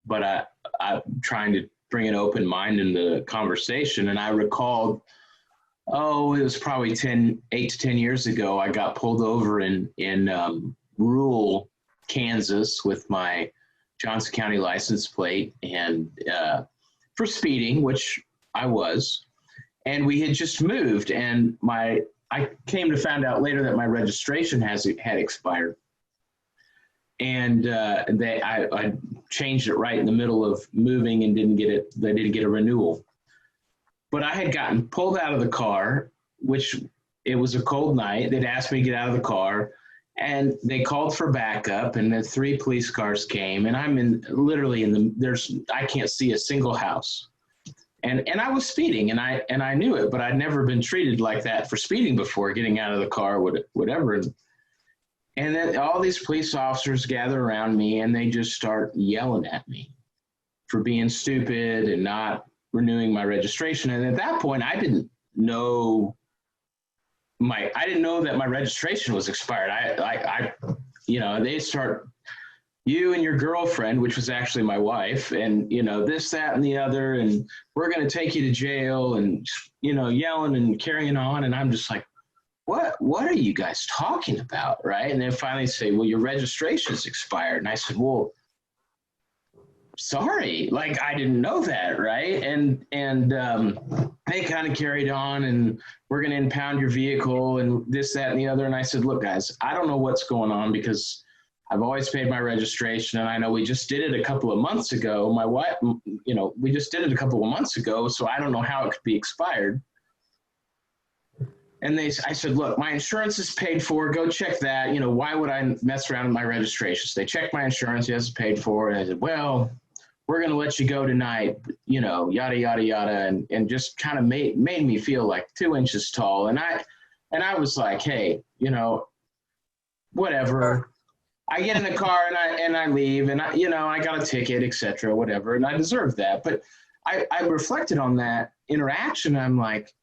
but I'm trying to bring an open mind in the conversation. And I recalled Oh, it was probably 8 to 10 years ago. I got pulled over in rural Kansas with my Johnson County license plate and for speeding, which I was. And we had just moved, and I came to find out later that my registration had expired. And I changed it right in the middle of moving and didn't get it. They didn't get a renewal. But I had gotten pulled out of the car, which it was a cold night. They'd asked me to get out of the car, and they called for backup, and the 3 police cars came, and I'm literally I can't see a single house. And I was speeding, and I knew it, but I'd never been treated like that for speeding before, getting out of the car, whatever. And then all these police officers gather around me, and they just start yelling at me for being stupid and not renewing my registration. And at that point, I didn't know that my registration was expired. They start, you and your girlfriend, which was actually my wife, and, this, that, and the other, and we're going to take you to jail, and, yelling and carrying on. And I'm just like, what are you guys talking about, right? And then finally say, well, your registration's expired. And I said, well, sorry, like I didn't know that, right? And they kind of carried on, and we're going to impound your vehicle and this, that, and the other. And I said, look, guys, I don't know what's going on because I've always paid my registration, and I know we just did it a couple of months ago. My wife, we just did it a couple of months ago, so I don't know how it could be expired. And I said, look, my insurance is paid for. Go check that. Why would I mess around with my registration? So they checked my insurance. Yes, it's paid for. And I said, well, we're going to let you go tonight, yada, yada, yada. And just kind of made me feel like 2 inches tall. And I was like, hey, whatever. I get in the car and I leave, and I got a ticket, etc., whatever. And I deserve that. But I reflected on that interaction. I'm like,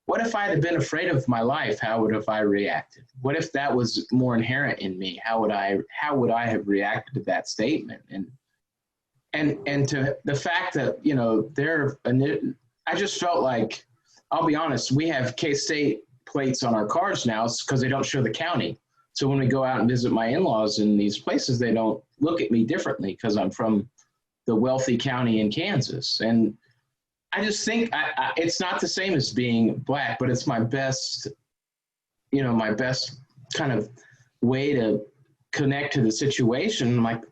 what if I had been afraid of my life? How would have I reacted? What if that was more inherent in me? How would I have reacted to that statement? And to the fact that, I just felt like, I'll be honest, we have K-State plates on our cars now because they don't show the county. So when we go out and visit my in-laws in these places, they don't look at me differently because I'm from the wealthy county in Kansas. And I just think it's not the same as being Black, but it's my best kind of way to connect to the situation. I'm like,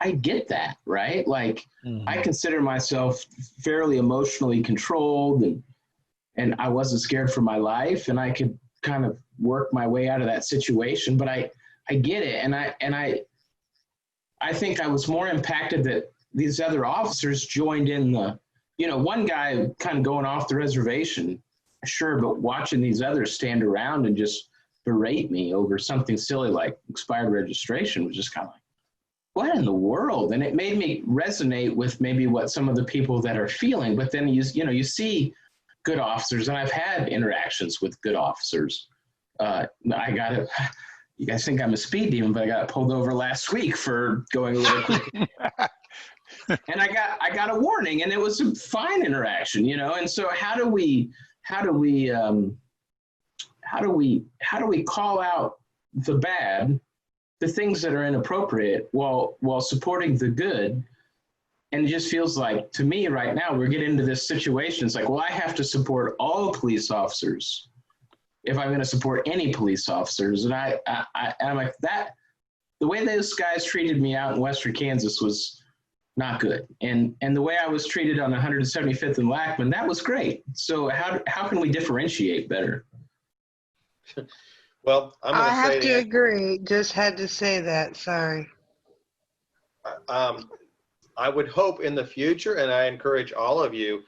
I get that, right? Like, I consider myself fairly emotionally controlled, and I wasn't scared for my life, and I could kind of work my way out of that situation. But I get it, and I think I was more impacted that these other officers joined in the. One guy kind of going off the reservation, sure, but watching these others stand around and just berate me over something silly like expired registration was just kind of like, what in the world? And it made me resonate with maybe what some of the people that are feeling. But then you see good officers, and I've had interactions with good officers. You guys think I'm a speed demon, but I got pulled over last week for going a little quick. And I got a warning, and it was a fine interaction, And so how do we call out the bad, the things that are inappropriate, while supporting the good? And it just feels like, to me right now, we're getting into this situation. It's like, well, I have to support all police officers if I'm going to support any police officers. And I'm like, that, the way those guys treated me out in Western Kansas was not good. And the way I was treated on 175th and Lackman, that was great. So how can we differentiate better? Well, I have to agree. Just had to say that. Sorry. I would hope in the future, and I encourage all of you,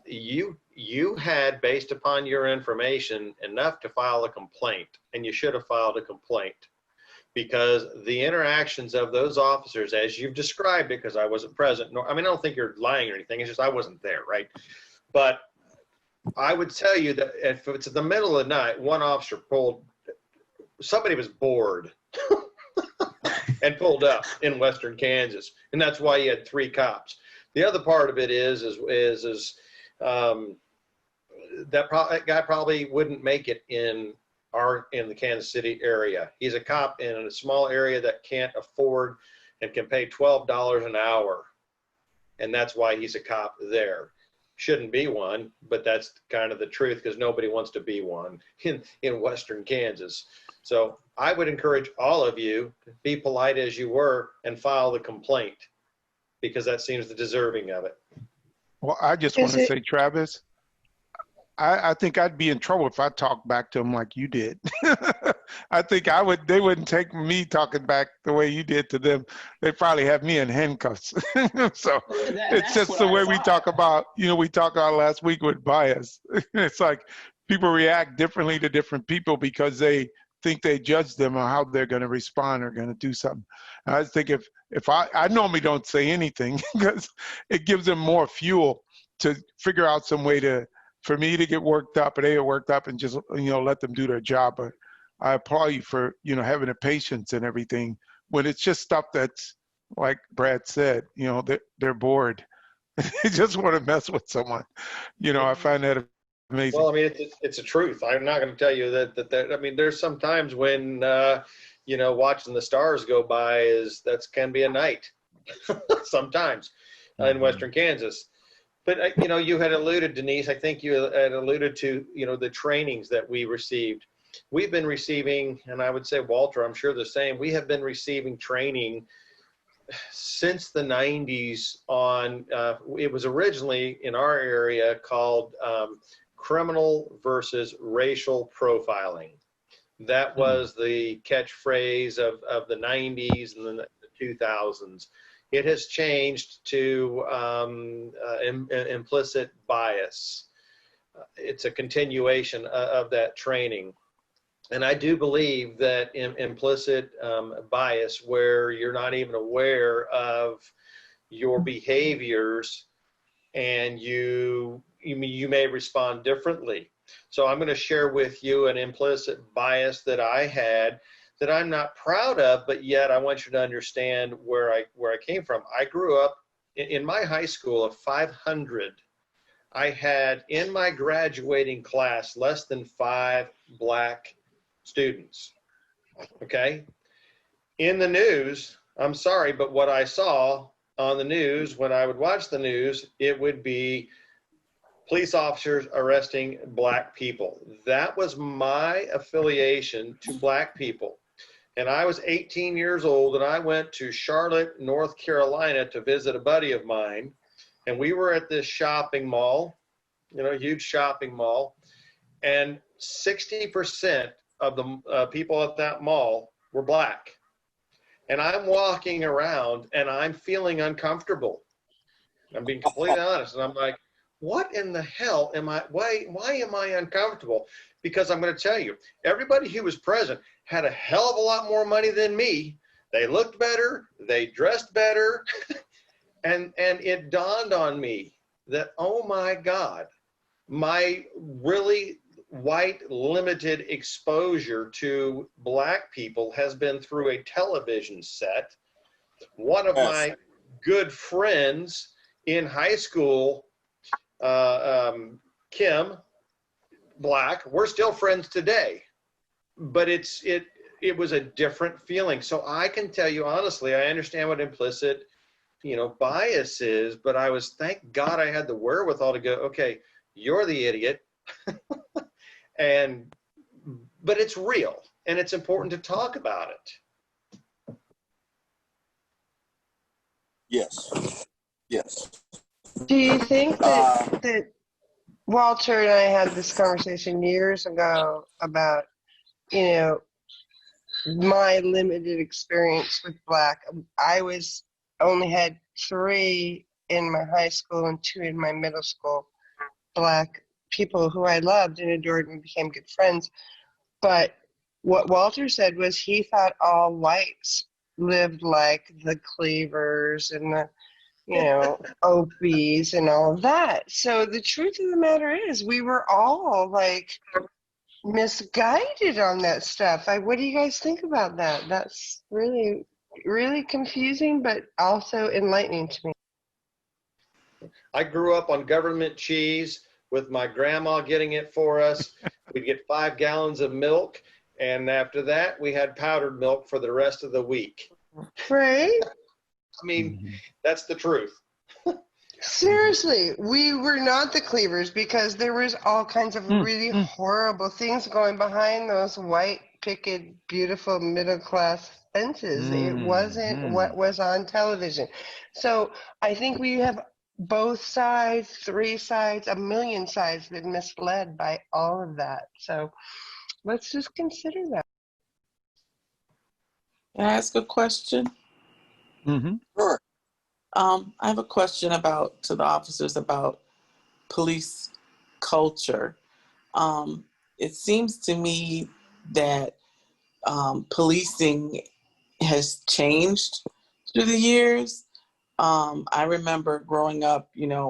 you had, based upon your information, enough to file a complaint, and you should have filed a complaint. Because the interactions of those officers, as you've described it, because I wasn't present, I don't think you're lying or anything, it's just I wasn't there, right? But I would tell you that if it's in the middle of the night, one officer somebody was bored and pulled up in Western Kansas, and that's why you had 3 cops. The other part of it is that guy probably wouldn't make it in the Kansas City area. He's a cop in a small area that can't afford and can pay $12 an hour. And that's why he's a cop there. Shouldn't be one, but that's kind of the truth, because nobody wants to be one in Western Kansas. So I would encourage all of you to be polite as you were and file the complaint, because that seems the deserving of it. Well, I just want to say, Travis, I think I'd be in trouble if I talked back to him like you did. I think they wouldn't take me talking back the way you did to them. They'd probably have me in handcuffs. So it's just the way we talk about, we talked about last week with bias. It's like people react differently to different people because they think they judge them on how they're going to respond or going to do something. And I think if I normally don't say anything because it gives them more fuel to figure out some way for me to get worked up, or they get worked up, and just let them do their job. But I applaud you for having the patience and everything when it's just stuff that's like Brad said. They're bored. They just want to mess with someone. I find that amazing. Well, I mean, it's a truth. I'm not going to tell you that. I mean, there's some times when watching the stars go by can be a night. Sometimes in Western Kansas. But, you had alluded, Denise, I think you had alluded to, the trainings that we received. We've been receiving, and I would say, Walter, I'm sure the same, we have been receiving training since the 90s on, it was originally in our area called criminal versus racial profiling. That was the catchphrase of the 90s and then the 2000s. It has changed to implicit bias. It's a continuation of that training. And I do believe that implicit bias, where you're not even aware of your behaviors and you may respond differently. So I'm going to share with you an implicit bias that I had that I'm not proud of, but yet I want you to understand where I came from. I grew up in my high school of 500. I had in my graduating class less than 5 black students. Okay. In the news, I'm sorry, but what I saw on the news, when I would watch the news, it would be police officers arresting black people. That was my affiliation to black people. And I was 18 years old, and I went to Charlotte, North Carolina to visit a buddy of mine. And we were at this shopping mall, a huge shopping mall. And 60% of the people at that mall were black. And I'm walking around, and I'm feeling uncomfortable. I'm being completely honest. And I'm like, what in the hell am I, why am I uncomfortable? Because I'm going to tell you, everybody who was present had a hell of a lot more money than me. They looked better, they dressed better. and it dawned on me that, oh my God, my really white limited exposure to black people has been through a television set. One of my good friends in high school, Kim, black, we're still friends today, but it was a different feeling. So I can tell you honestly, I understand what implicit, bias is, but thank God I had the wherewithal to go, okay, you're the idiot. But it's real, and it's important to talk about it. Yes. Do you think that Walter and I had this conversation years ago about, my limited experience with black? I only had 3 in my high school and 2 in my middle school, black people who I loved and adored and became good friends. But what Walter said was he thought all whites lived like the Cleavers and the, Opies and all of that. So the truth of the matter is we were all like misguided on that stuff. What do you guys think about that? That's really, really confusing, but also enlightening to me. I grew up on government cheese, with my grandma getting it for us. We'd get 5 gallons of milk. And after that, we had powdered milk for the rest of the week. Right? I mean, that's the truth. Seriously, we were not the cleavers because there was all kinds of really horrible things going behind those white picket, beautiful middle class fences. It wasn't what was on television. So I think we have both sides, 3 sides, a million sides been misled by all of that. So let's just consider that. Can I ask a question? Sure. I have a question to the officers about police culture. It seems to me that policing has changed through the years. I remember growing up,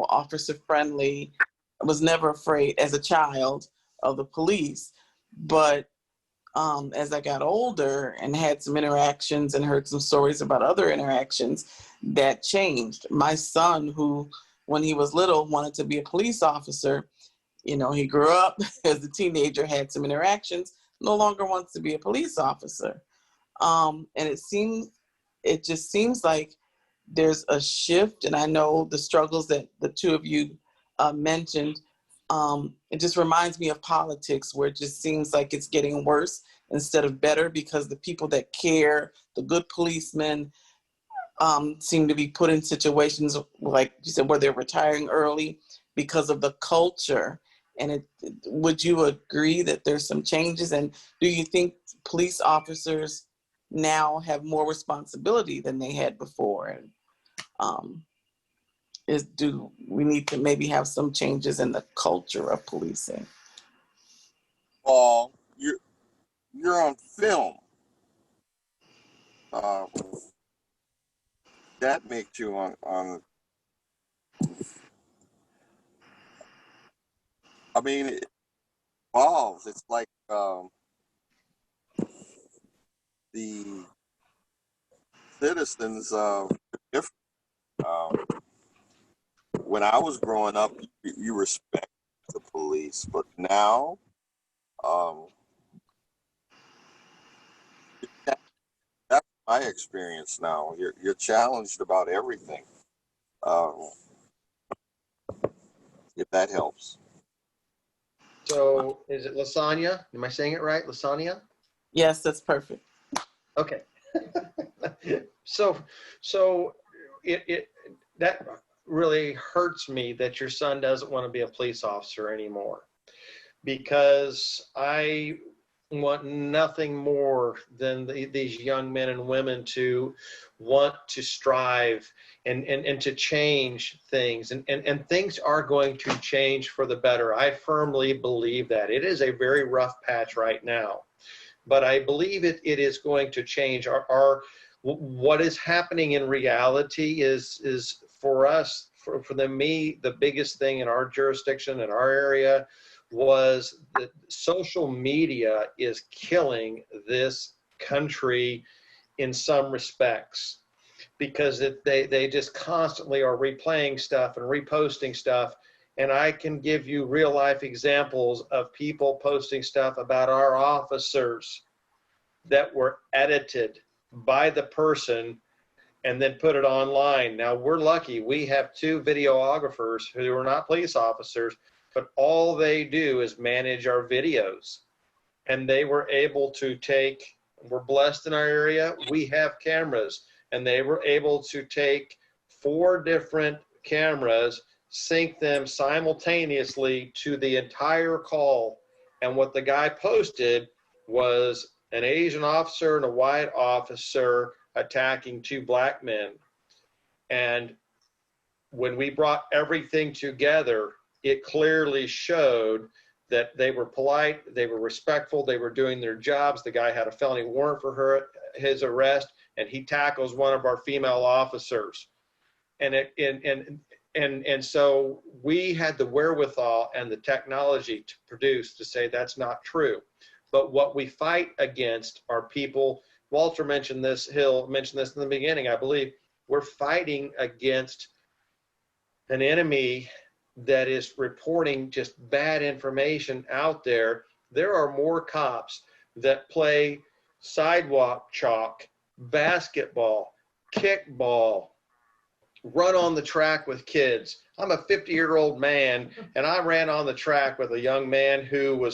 officer friendly. I was never afraid as a child of the police, but as I got older and had some interactions and heard some stories about other interactions, that changed. My son, who, when he was little, wanted to be a police officer, he grew up as a teenager, had some interactions, no longer wants to be a police officer. And it just seems like there's a shift, and I know the struggles that the two of you mentioned. It just reminds me of politics, where it just seems like it's getting worse instead of better, because the people that care, the good policemen, seem to be put in situations, like you said, where they're retiring early because of the culture. And would you agree that there's some changes? And do you think police officers now have more responsibility than they had before? And do we need to maybe have some changes in the culture of policing? Paul, you're on film. That makes you on. I mean, it evolves. It's like the citizens different. When I was growing up, you respect the police, but now, that's my experience now. You're challenged about everything. If that helps. So is it lasagna? Am I saying it right? Lasagna? Yes, that's perfect. Okay. So that really hurts me that your son doesn't want to be a police officer anymore, because I want nothing more than these young men and women to want to strive and to change things, and things are going to change for the better. I firmly believe that. It is a very rough patch right now, but I believe it is going to change. What is happening in reality is for us, for me, the biggest thing in our jurisdiction, in our area, was that social media is killing this country in some respects, because they just constantly are replaying stuff and reposting stuff. And I can give you real life examples of people posting stuff about our officers that were edited by the person and then put it online. Now, we're lucky. We have 2 videographers who are not police officers, but all they do is manage our videos. And they were able to we're blessed in our area, we have cameras, and they were able to take 4 different cameras, sync them simultaneously to the entire call. And what the guy posted was an Asian officer and a white officer attacking 2 black men. And when we brought everything together, it clearly showed that they were polite, they were respectful, they were doing their jobs. The guy had a felony warrant for his arrest, and he tackles one of our female officers. And so we had the wherewithal and the technology to say that's not true. But what we fight against are people, Walter mentioned this, Hill mentioned this in the beginning, I believe, we're fighting against an enemy that is reporting just bad information out there. There are more cops that play sidewalk chalk, basketball, kickball, run on the track with kids. I'm a 50-year-old man, and I ran on the track with a young man who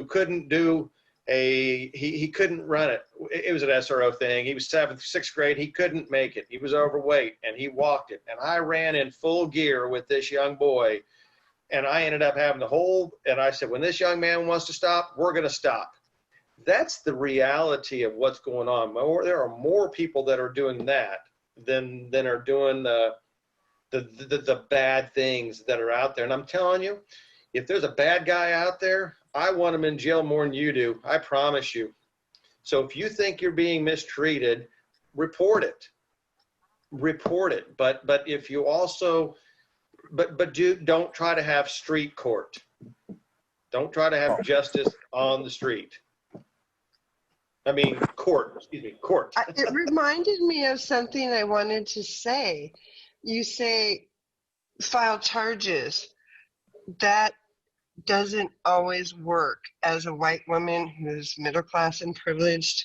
couldn't do he couldn't run it. It was an SRO thing. He was sixth grade. He couldn't make it. He was overweight, and he walked it. And I ran in full gear with this young boy, and I ended up having to hold. And I said, when this young man wants to stop, we're going to stop. That's the reality of what's going on. There are more people that are doing that than are doing the bad things that are out there. And I'm telling you, if there's a bad guy out there, I want him in jail more than you do. I promise you. So if you think you're being mistreated, report it. Report it. But if you also, don't try to have street court. Don't try to have justice on the street. I mean, court, excuse me, court. It reminded me of something I wanted to say. You say file charges. That doesn't always work. As a white woman who's middle class and privileged,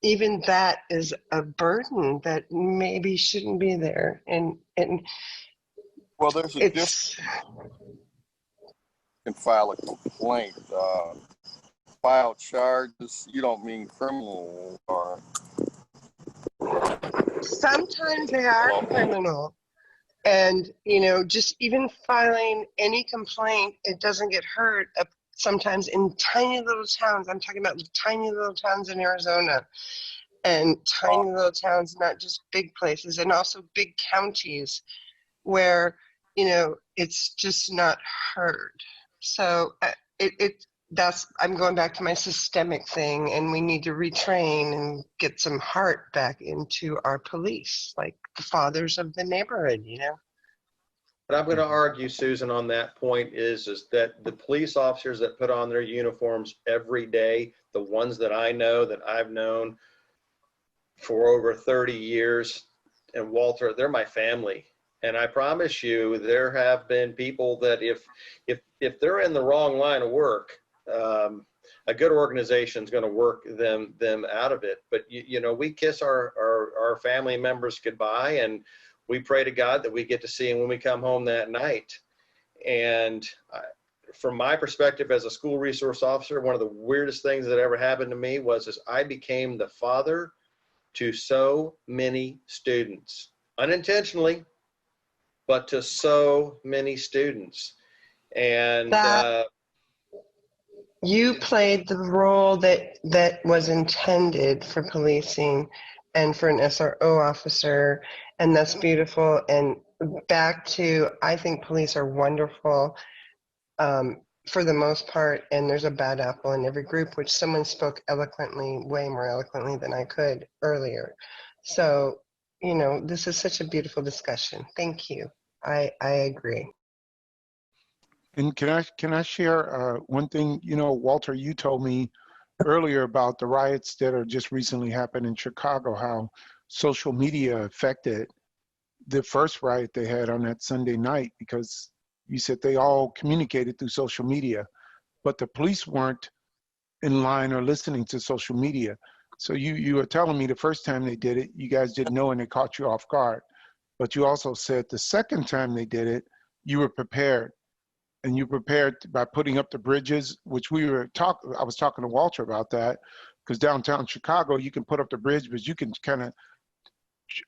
even that is a burden that maybe shouldn't be there. And well, there's a difference. You can file a complaint. File charges, you don't mean criminal or? Sometimes they are criminal. And, just even filing any complaint, it doesn't get heard. Sometimes in tiny little towns, I'm talking about tiny little towns in Arizona, and tiny little towns, not just big places, and also big counties where, it's just not heard. So I'm going back to my systemic thing, and we need to retrain and get some heart back into our police, like the fathers of the neighborhood, But I'm going to argue, Susan, on that point is that the police officers that put on their uniforms every day, the ones that I know, that I've known for over 30 years, and Walter, they're my family. And I promise you, there have been people that if they're in the wrong line of work, a good organization is going to work them out of it. But we kiss our family members goodbye, and we pray to God that we get to see them when we come home that night. And from my perspective as a school resource officer, one of the weirdest things that ever happened to me was I became the father to so many students, unintentionally, but to so many students. And you played the role that was intended for policing and for an SRO officer, and that's beautiful. And back to, I think police are wonderful for the most part, and there's a bad apple in every group, which someone spoke eloquently, way more eloquently than I could earlier. So, this is such a beautiful discussion. Thank you. I agree. And can I share one thing? Walter, you told me earlier about the riots that are just recently happened in Chicago, how social media affected the first riot they had on that Sunday night, because you said they all communicated through social media, but the police weren't in line or listening to social media. So you were telling me the first time they did it, you guys didn't know and it caught you off guard. But you also said the second time they did it, you were prepared. And you prepared by putting up the bridges, which I was talking to Walter about that, because downtown Chicago, you can put up the bridge, but you can kind of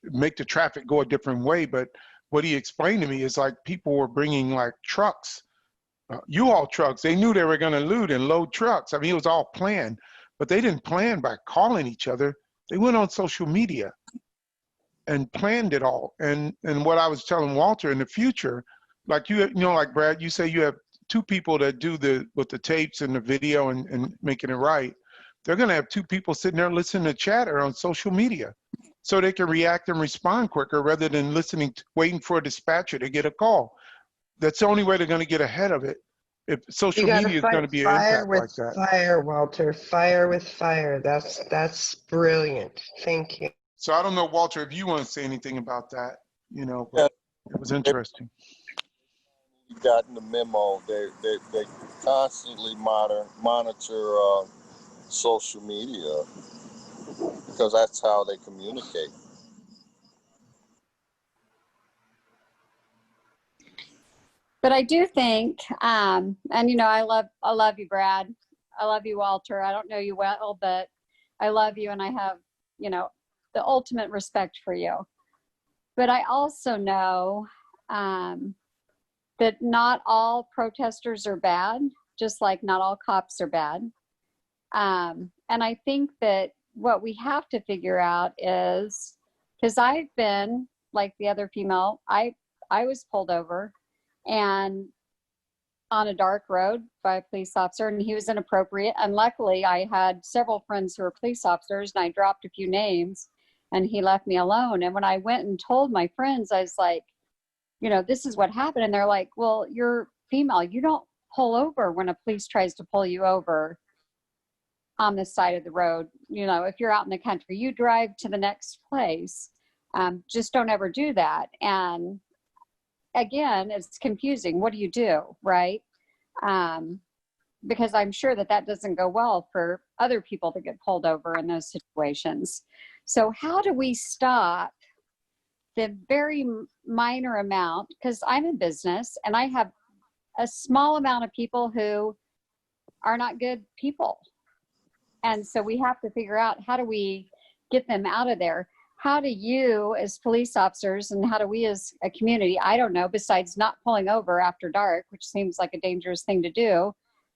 make the traffic go a different way. But what he explained to me is like people were bringing like trucks, U-Haul trucks. They knew they were going to loot and load trucks. I mean, it was all planned, but they didn't plan by calling each other. They went on social media and planned it all. And what I was telling Walter, in the future, like like Brad, you say you have two people that do with the tapes and the video and making it right. They're going to have two people sitting there listening to chatter on social media, so they can react and respond quicker rather than waiting for a dispatcher to get a call. That's the only way they're going to get ahead of it. If social media is going to be an impact like that. Fire, Walter. Fire with fire. That's brilliant. Thank you. So I don't know, Walter, if you want to say anything about that. But it was interesting. you've gotten the memo. They constantly monitor social media because that's how they communicate. But I do think, and you know, I love you, Brad. I love you, Walter. I don't know you well, but I love you, and I have, you know, the ultimate respect for you. But I also know that not all protesters are bad, just like not all cops are bad. And I think that what we have to figure out is, because I've been like the other female, I was pulled over and on a dark road by a police officer, and he was inappropriate. And luckily I had several friends who were police officers, and I dropped a few names and he left me alone. And when I went and told my friends, I was like, you know, this is what happened. And they're like, well, you're female. You don't pull over when a police tries to pull you over on the side of the road. You know, if you're out in the country, you drive to the next place. Just don't ever do that. And again, it's confusing. What do you do, right? Because I'm sure that doesn't go well for other people that get pulled over in those situations. So how do we stop the very minor amount, because I'm in business and I have a small amount of people who are not good people. And so we have to figure out, how do we get them out of there? How do you as police officers, and how do we as a community, I don't know, besides not pulling over after dark, which seems like a dangerous thing to do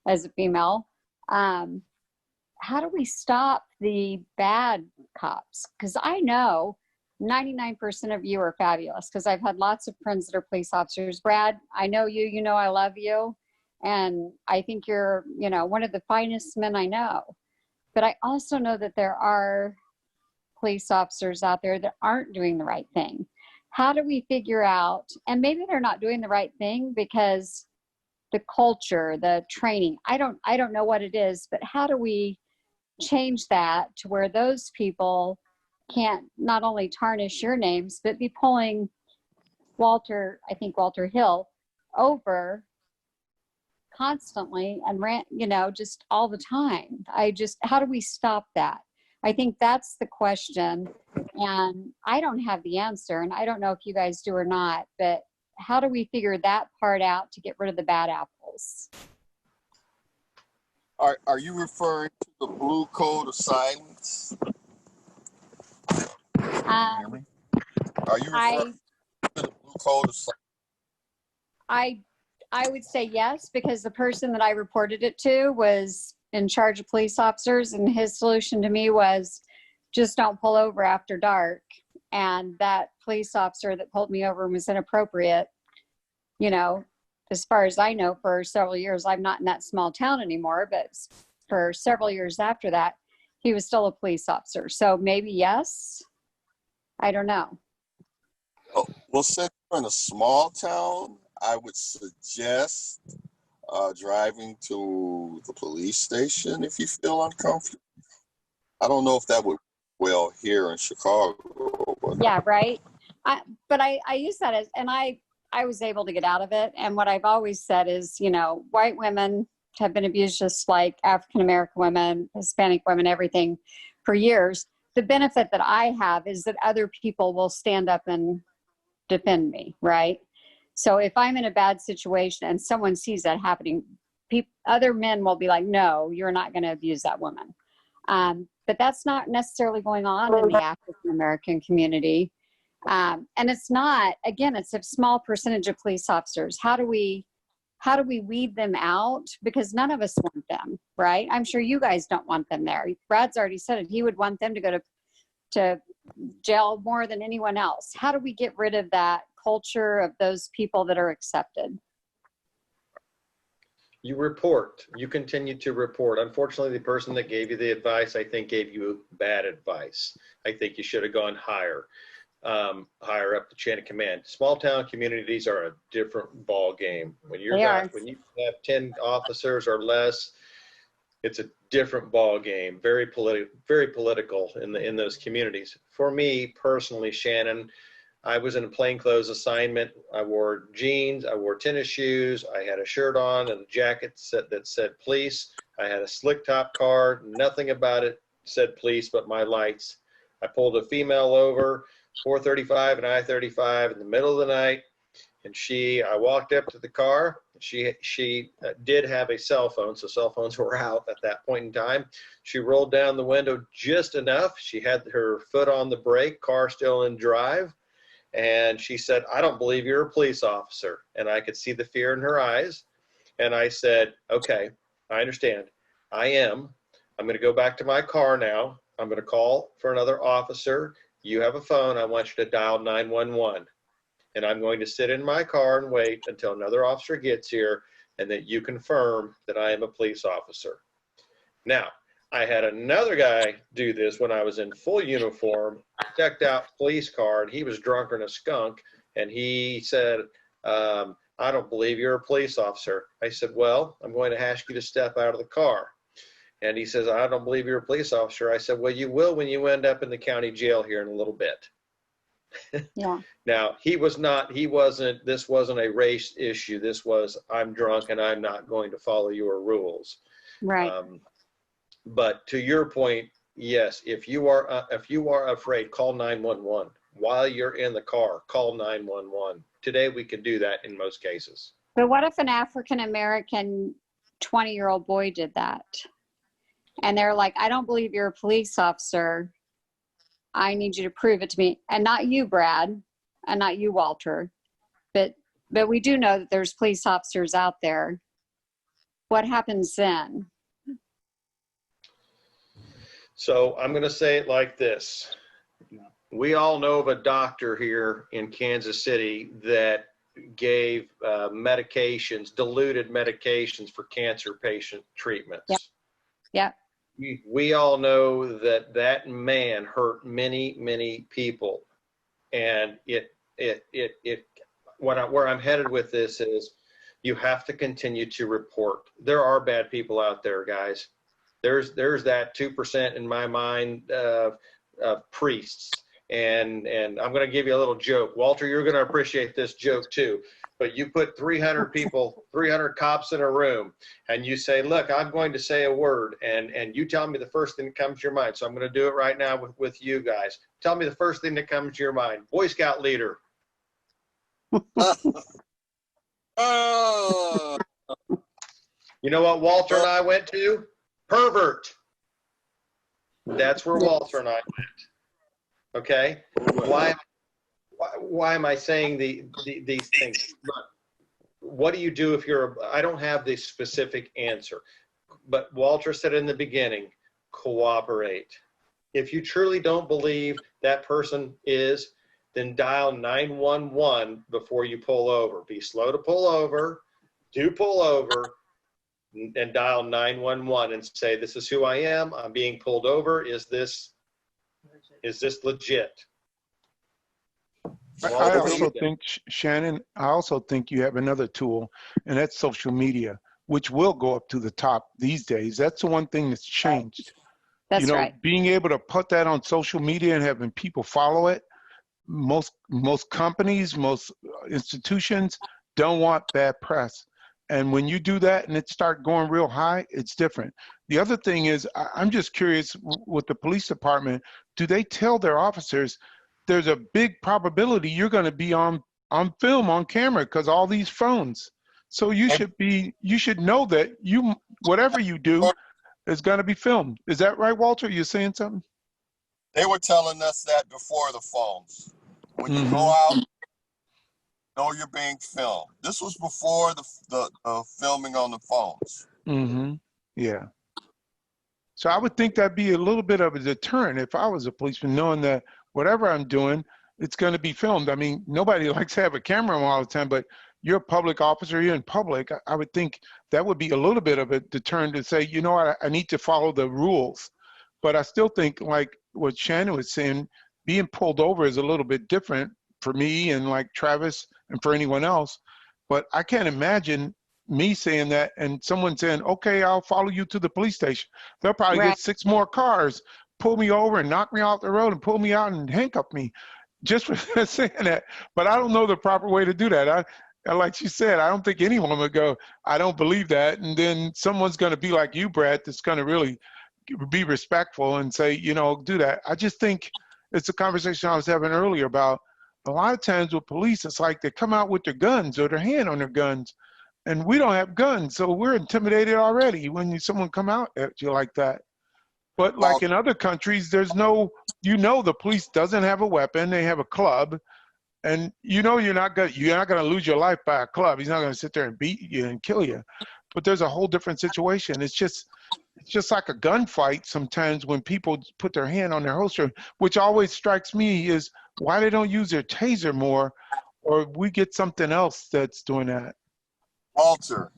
as a female, how do we stop the bad cops? Because I know 99% of you are fabulous, because I've had lots of friends that are police officers. Brad, I know you, you know I love you, and I think you're, you know, one of the finest men I know. But I also know that there are police officers out there that aren't doing the right thing. How do we figure out, and maybe they're not doing the right thing because the culture, the training, I don't know what it is, but how do we change that to where those people can't not only tarnish your names, but be pulling Walter Hill over constantly and you know, just all the time. How do we stop that? I think that's the question. And I don't have the answer, and I don't know if you guys do or not, but how do we figure that part out to get rid of the bad apples? Are you referring to the blue code of silence? Are you referring to the blue code of silence? I would say yes, because the person that I reported it to was in charge of police officers, and his solution to me was just don't pull over after dark. And that police officer that pulled me over was inappropriate. You know, as far as I know, for several years, I'm not in that small town anymore, but for several years after that, he was still a police officer. So maybe yes, I don't know. Oh, well, since you're in a small town, I would suggest driving to the police station if you feel uncomfortable. I don't know if that would well here in Chicago. Yeah, right. But I use that as, and I was able to get out of it. And what I've always said is, you know, white women have been abused just like African-American women, Hispanic women, everything for years. The benefit that I have is that other people will stand up and defend me, right? So if I'm in a bad situation and someone sees that happening, other men will be like, no, you're not going to abuse that woman. But that's not necessarily going on in the African-American community. And it's not, again, it's a small percentage of police officers. How do we weed them out? Because none of us want them, right? I'm sure you guys don't want them there. Brad's already said it. He would want them to go to jail more than anyone else. How do we get rid of that culture of those people that are accepted? You report. You continue to report. Unfortunately, the person that gave you the advice, I think, gave you bad advice. I think you should have gone higher up the chain of command. Small town communities are a different ball game. When you have 10 officers or less, it's a different ball game. Very political in those communities. For me personally, Shannon, I was in a plainclothes assignment. I wore jeans, I wore tennis shoes, I had a shirt on and a jacket that said police. I had a slick top car, nothing about it said police but my lights. I pulled a female over, 435 and I-35 in the middle of the night, and I walked up to the car. She did have a cell phone, so cell phones were out at that point in time. She rolled down the window just enough. She had her foot on the brake, car still in drive, and she said, "I don't believe you're a police officer." And I could see the fear in her eyes. And I said, "Okay, I understand. I am. I'm going to go back to my car now. I'm going to call for another officer. You have a phone. I want you to dial 911. And I'm going to sit in my car and wait until another officer gets here and that you confirm that I am a police officer." Now, I had another guy do this when I was in full uniform, decked out police car, and he was drunker than a skunk. And he said, "I don't believe you're a police officer." I said, "Well, I'm going to ask you to step out of the car." And he says, "I don't believe you're a police officer." I said, "Well, you will when you end up in the county jail here in a little bit." Yeah. Now, this wasn't a race issue. This was, I'm drunk and I'm not going to follow your rules. Right. But to your point, yes, if you are afraid, call 911. While you're in the car, call 911. Today, we can do that in most cases. But what if an African-American 20-year-old boy did that? And they're like, "I don't believe you're a police officer. I need you to prove it to me." And not you, Brad, and not you, Walter, but we do know that there's police officers out there. What happens then? So I'm going to say it like this. We all know of a doctor here in Kansas City that gave medications, diluted medications for cancer patient treatments. Yep. Yep. We all know that man hurt many, many people. And where I'm headed with this is you have to continue to report. There are bad people out there, guys. There's that 2% in my mind of priests. And I'm going to give you a little joke. Walter, you're going to appreciate this joke too. But you put 300 people, 300 cops in a room, and you say, "Look, I'm going to say a word, and you tell me the first thing that comes to your mind." So I'm going to do it right now with you guys. Tell me the first thing that comes to your mind. Boy Scout leader. You know what Walter and I went to? Pervert. That's where Walter and I went. Okay? Why am I saying these things? Look, what do you do if I don't have the specific answer, but Walter said in the beginning, cooperate. If you truly don't believe that person is, then dial 911 before you pull over. Be slow to pull over, do pull over, and dial 911 and say, "This is who I am. I'm being pulled over. Is this legit?" I also think, Shannon, I also think you have another tool, and that's social media, which will go up to the top these days. That's the one thing that's changed. That's right. Being able to put that on social media and having people follow it, most companies, most institutions don't want bad press. And when you do that and it start going real high, it's different. The other thing is, I'm just curious with the police department, do they tell their officers, there's a big probability you're going to be on film, on camera, because all these phones. So you should know that whatever you do is going to be filmed. Is that right, Walter? You're saying something? They were telling us that before the phones. When you go out, know you're being filmed. This was before the filming on the phones. Mm-hmm. Yeah. So I would think that'd be a little bit of a deterrent if I was a policeman, knowing that whatever I'm doing, it's going to be filmed. I mean, nobody likes to have a camera on all the time, but you're a public officer, you're in public. I would think that would be a little bit of a deterrent to say, you know what, I need to follow the rules. But I still think, like what Shannon was saying, being pulled over is a little bit different for me and like Travis and for anyone else. But I can't imagine me saying that and someone saying, "Okay, I'll follow you to the police station." They'll probably get 6 more cars, pull me over and knock me off the road and pull me out and handcuff me. just for saying that, but I don't know the proper way to do that. Like she said, I don't think anyone would go, I don't believe that. And then someone's going to be like you, Brad, that's going to really be respectful and say, you know, do that. I just think it's a conversation I was having earlier about a lot of times with police, it's like they come out with their guns or their hand on their guns, and we don't have guns. So we're intimidated already when someone come out at you like that. But like in other countries, there's no, you know, the police doesn't have a weapon. They have a club. And you know you're not gonna lose your life by a club. He's not gonna sit there and beat you and kill you. But there's a whole different situation. It's just like a gunfight sometimes when people put their hand on their holster. Which always strikes me is why they don't use their taser more, or we get something else that's doing that. Walter,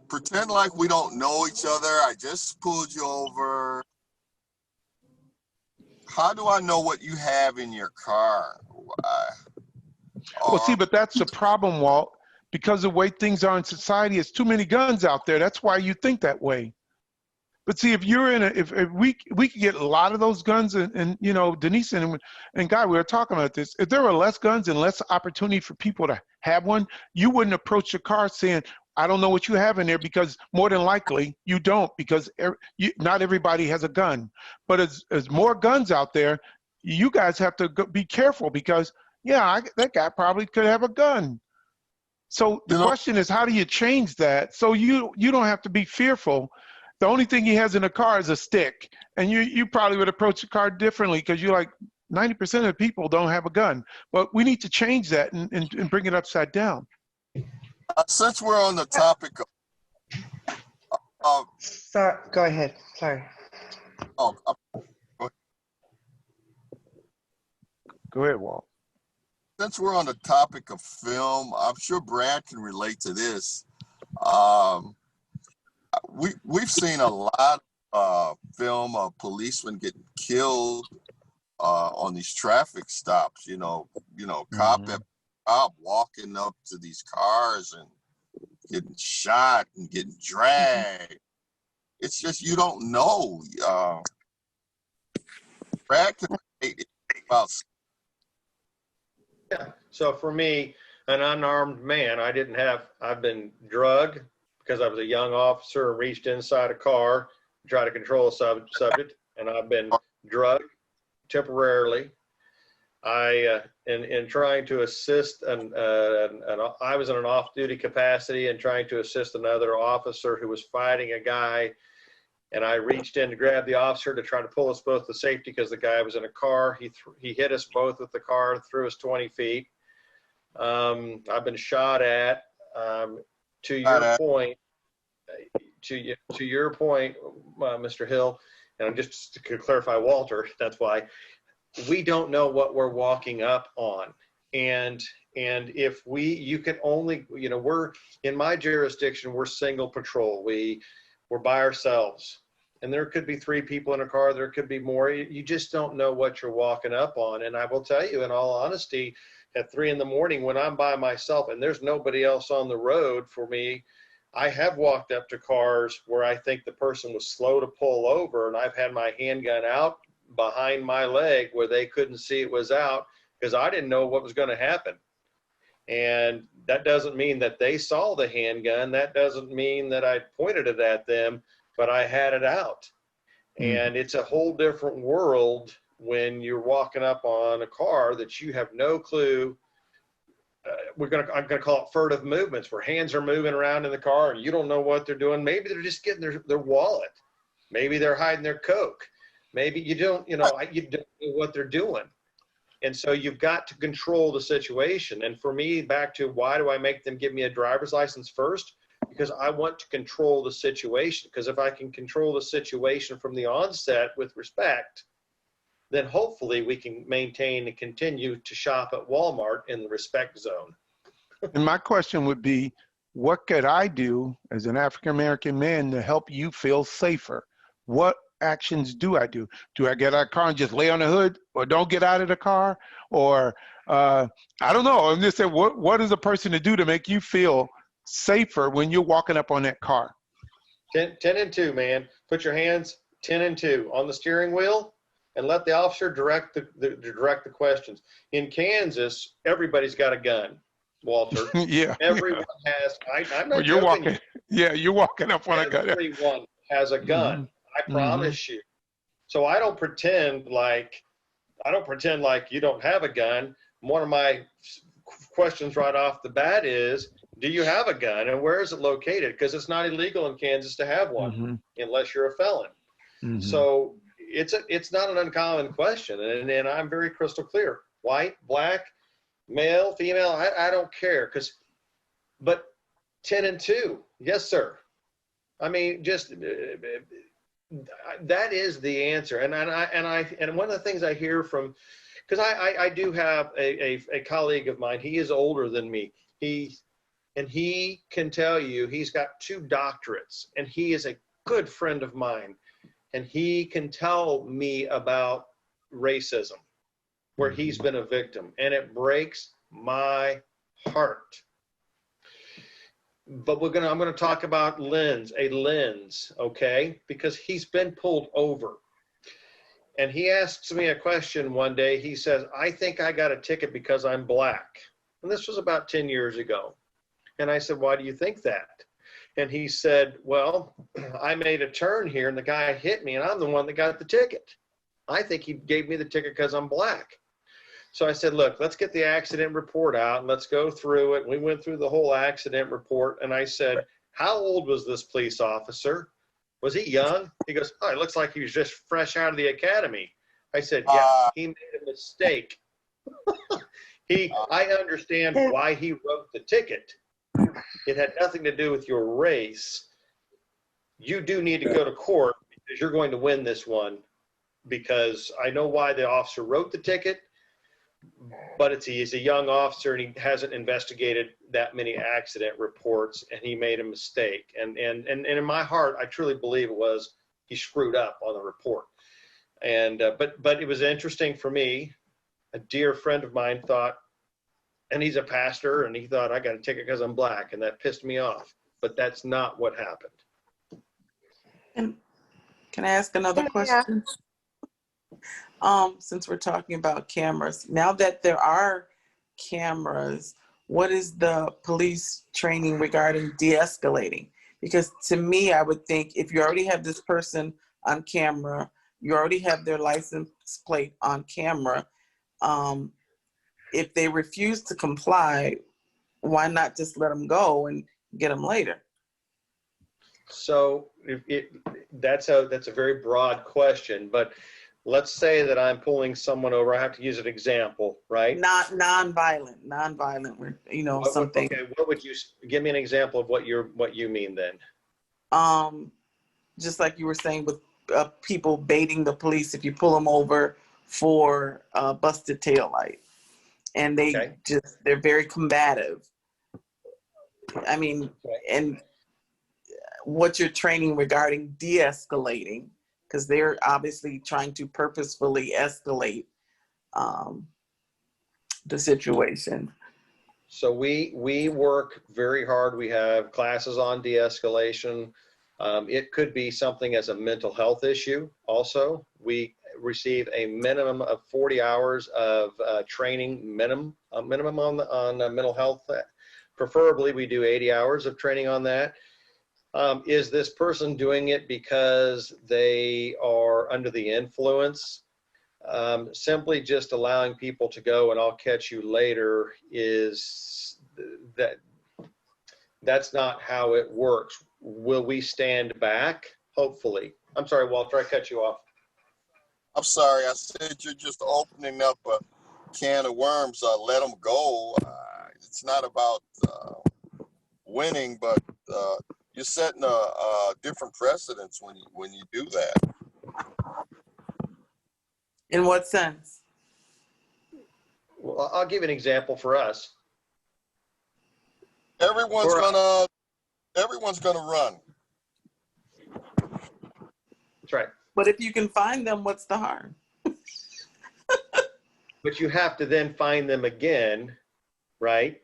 pretend like we don't know each other. I just pulled you over. How do I know what you have in your car? Well, see, but that's the problem, Walt. Because of the way things are in society, it's too many guns out there. That's why you think that way. But see, if you're in if we could get a lot of those guns, and you know, Denise and Guy, we were talking about this. If there were less guns and less opportunity for people to have one, you wouldn't approach your car saying, I don't know what you have in there, because more than likely you don't, because not everybody has a gun. But as more guns out there, you guys have to be careful because, yeah, that guy probably could have a gun. So the question is, how do you change that so you don't have to be fearful? The only thing he has in the car is a stick, and you probably would approach the car differently because you're like, 90% of people don't have a gun. But we need to change that and bring it upside down. Since we're on the topic of go ahead. Sorry. Go ahead, Walt. Since we're on the topic of film, I'm sure Brad can relate to this. We've seen a lot of film of policemen getting killed on these traffic stops. You know, cop walking up to these cars and getting shot and getting dragged. It's just, you don't know. Brad can relate about. Yeah. So for me, an unarmed man, I've been drugged because I was a young officer and reached inside a car to try to control a subject, and I've been drugged temporarily. In trying to assist, I was in an off-duty capacity and trying to assist another officer who was fighting a guy, and I reached in to grab the officer to try to pull us both to safety because the guy was in a car. He hit us both with the car and threw us 20 feet. I've been shot at. To your point, Mr. Hill, and just to clarify, Walter, that's why we don't know what we're walking up on. And if you can only, we're in my jurisdiction, we're single patrol. We're by ourselves, and there could be 3 people in a car. There could be more. You just don't know what you're walking up on. And I will tell you, in all honesty, at 3 in the morning when I'm by myself and there's nobody else on the road for me, I have walked up to cars where I think the person was slow to pull over, and I've had my handgun out behind my leg where they couldn't see it was out because I didn't know what was going to happen. And that doesn't mean that they saw the handgun. That doesn't mean that I pointed it at them, but I had it out. And it's a whole different world when you're walking up on a car that you have no clue. I'm gonna call it furtive movements, where hands are moving around in the car and you don't know what they're doing. Maybe they're just getting their wallet. Maybe they're hiding their Coke. Maybe you don't know what they're doing. And so you've got to control the situation. And for me, back to why do I make them give me a driver's license first? Because I want to control the situation. Because if I can control the situation from the onset with respect, then hopefully we can maintain and continue to shop at Walmart in the respect zone. And my question would be, what could I do as an African-American man to help you feel safer? What actions do I do? Do I get out of the car and just lay on the hood, or don't get out of the car? Or I don't know. I'm just saying, what is a person to do to make you feel safer when you're walking up on that car? 10 and 2, man. Put your hands 10 and 2 on the steering wheel and let the officer direct the questions. In Kansas, everybody's got a gun, Walter. Yeah. Everyone has. I'm not Well, you're joking. walking. Yeah, you're walking up on a gun. Everyone has a gun. I promise you. So I don't pretend like you don't have a gun. One of my questions right off the bat is, do you have a gun and where is it located? Because it's not illegal in Kansas to have one unless you're a felon. So it's not an uncommon question, and I'm very crystal clear. White, black, male, female, I don't care. But 10 and 2, yes, sir. I mean, just that is the answer. And one of the things I hear from, because I do have a colleague of mine. He is older than me. He can tell you he's got 2 doctorates, and he is a good friend of mine. And he can tell me about racism, where he's been a victim, and it breaks my heart. But I'm going to talk about a lens, okay? Because he's been pulled over. And he asks me a question one day. He says, I think I got a ticket because I'm black. And this was about 10 years ago. And I said, why do you think that? And he said, well, I made a turn here and the guy hit me and I'm the one that got the ticket. I think he gave me the ticket because I'm black. So I said, look, let's get the accident report out and let's go through it. We went through the whole accident report and I said, how old was this police officer? Was he young? He goes, oh, it looks like he was just fresh out of the academy. I said, yeah, he made a mistake. I understand why he wrote the ticket. It had nothing to do with your race. You do need to go to court because you're going to win this one, because I know why the officer wrote the ticket, but he's a young officer and he hasn't investigated that many accident reports and he made a mistake. And in my heart, I truly believe it was he screwed up on the report. And but it was interesting for me. A dear friend of mine thought, and he's a pastor, and he thought I got a ticket because I'm black, and that pissed me off. But that's not what happened. And can I ask another question? Since we're talking about cameras, now that there are cameras, what is the police training regarding de-escalating? Because to me, I would think if you already have this person on camera, you already have their license plate on camera, if they refuse to comply, why not just let them go and get them later? So that's a very broad question, but let's say that I'm pulling someone over. I have to use an example, right? Not non-violent, something. Okay, what would you give me an example of what you mean then? Just like you were saying with people baiting the police, if you pull them over for a busted taillight. And they're very combative. I mean, and what's your training regarding de-escalating? Because they're obviously trying to purposefully escalate the situation. So we work very hard. We have classes on de-escalation. It could be something as a mental health issue also. We receive a minimum of 40 hours of training minimum on mental health. Preferably we do 80 hours of training on that. Is this person doing it because they are under the influence? Simply just allowing people to go and I'll catch you later that's not how it works. Will we stand back? Hopefully. I'm sorry, Walter, I cut you off. I'm sorry, I said you're just opening up a can of worms. Let them go. It's not about winning, but you're setting a different precedence when you do that. In what sense? Well, I'll give an example for us. Everyone's gonna run. That's right. But if you can find them, what's the harm? But you have to then find them again, right?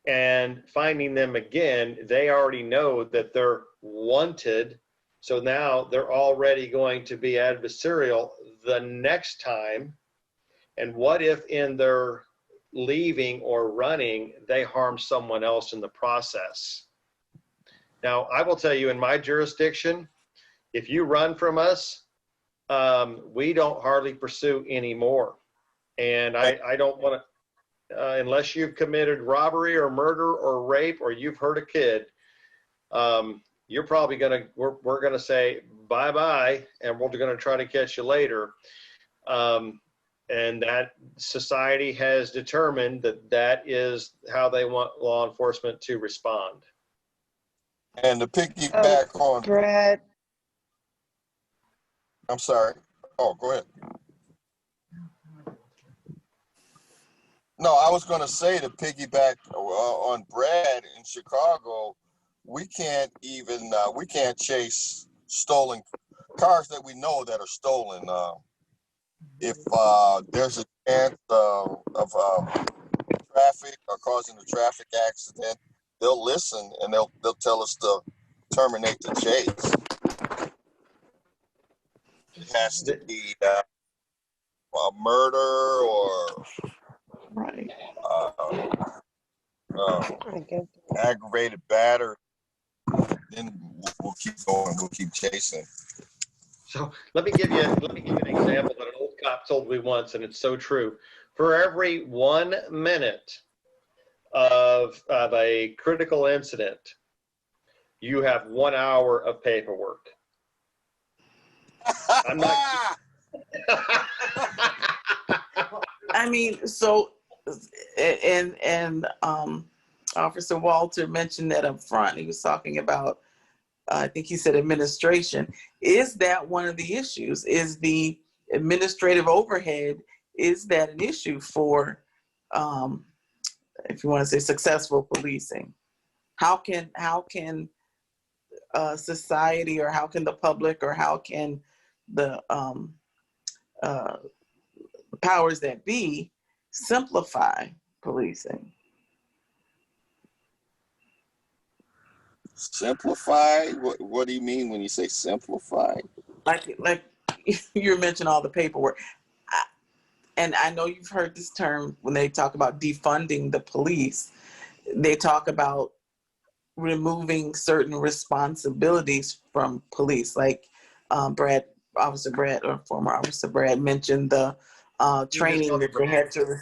And finding them again, they already know that they're wanted So now they're already going to be adversarial the next time. And what if in their leaving or running, they harm someone else in the process? Now, I will tell you, in my jurisdiction, if you run from us, we don't hardly pursue anymore. And I don't want to, unless you've committed robbery or murder or rape or you've hurt a kid, you're probably going to, we're going to say bye-bye, and we're going to try to catch you later. And that society has determined that that is how they want law enforcement to respond. And to piggyback on, Brad, I'm sorry. Oh, go ahead. No, I was going to say, to piggyback on Brad, in Chicago, we can't chase stolen cars that we know that are stolen. If there's a chance of traffic or causing a traffic accident, they'll listen and they'll tell us to terminate the chase. It has to be a murder or aggravated battery. Then we'll keep going. We'll keep chasing. So let me give you an example that an old cop told me once, and it's so true. For every 1 minute of a critical incident, you have 1 hour of paperwork. I'm not. I mean, so, and Officer Walter mentioned that up front. He was talking about, I think he said administration. Is that one of the issues? Is the administrative overhead, is that an issue for, if you want to say, successful policing? How can society, or how can the public, or how can the powers that be simplify policing? Simplify? What do you mean when you say simplify? Like you mentioned all the paperwork. And I know you've heard this term when they talk about defunding the police. They talk about removing certain responsibilities from police. Like Officer Brad, or former Officer Brad, mentioned the training that they had to.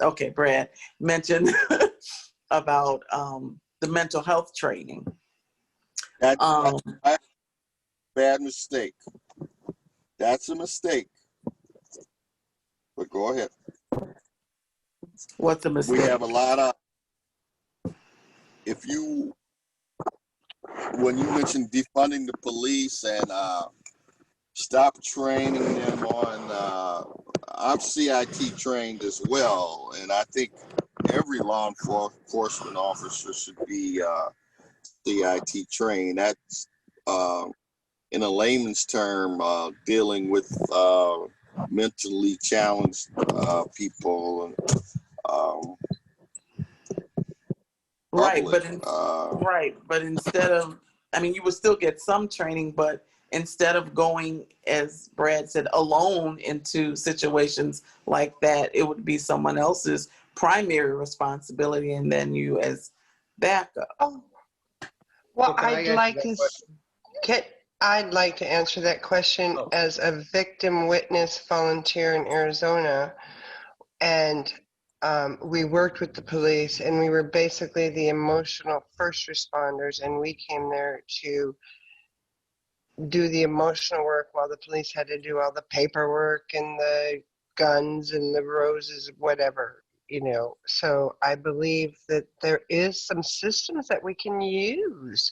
Okay, Brad mentioned about the mental health training. That's a bad mistake. That's a mistake. But go ahead. What's a mistake? We have a lot of, when you mentioned defunding the police and stop training them on, I'm CIT trained as well, and I think every law enforcement officer should be CIT trained. That's, in a layman's term, dealing with mentally challenged people. And, right, public, but instead of, I mean, you would still get some training, but instead of going, as Brad said, alone into situations like that, it would be someone else's primary responsibility, and then you as backup. Oh, well, So I'd like to answer that question as a victim witness volunteer in Arizona. And we worked with the police, and we were basically the emotional first responders, and we came there to do the emotional work while the police had to do all the paperwork and the guns and the roses, whatever, So I believe that there is some systems that we can use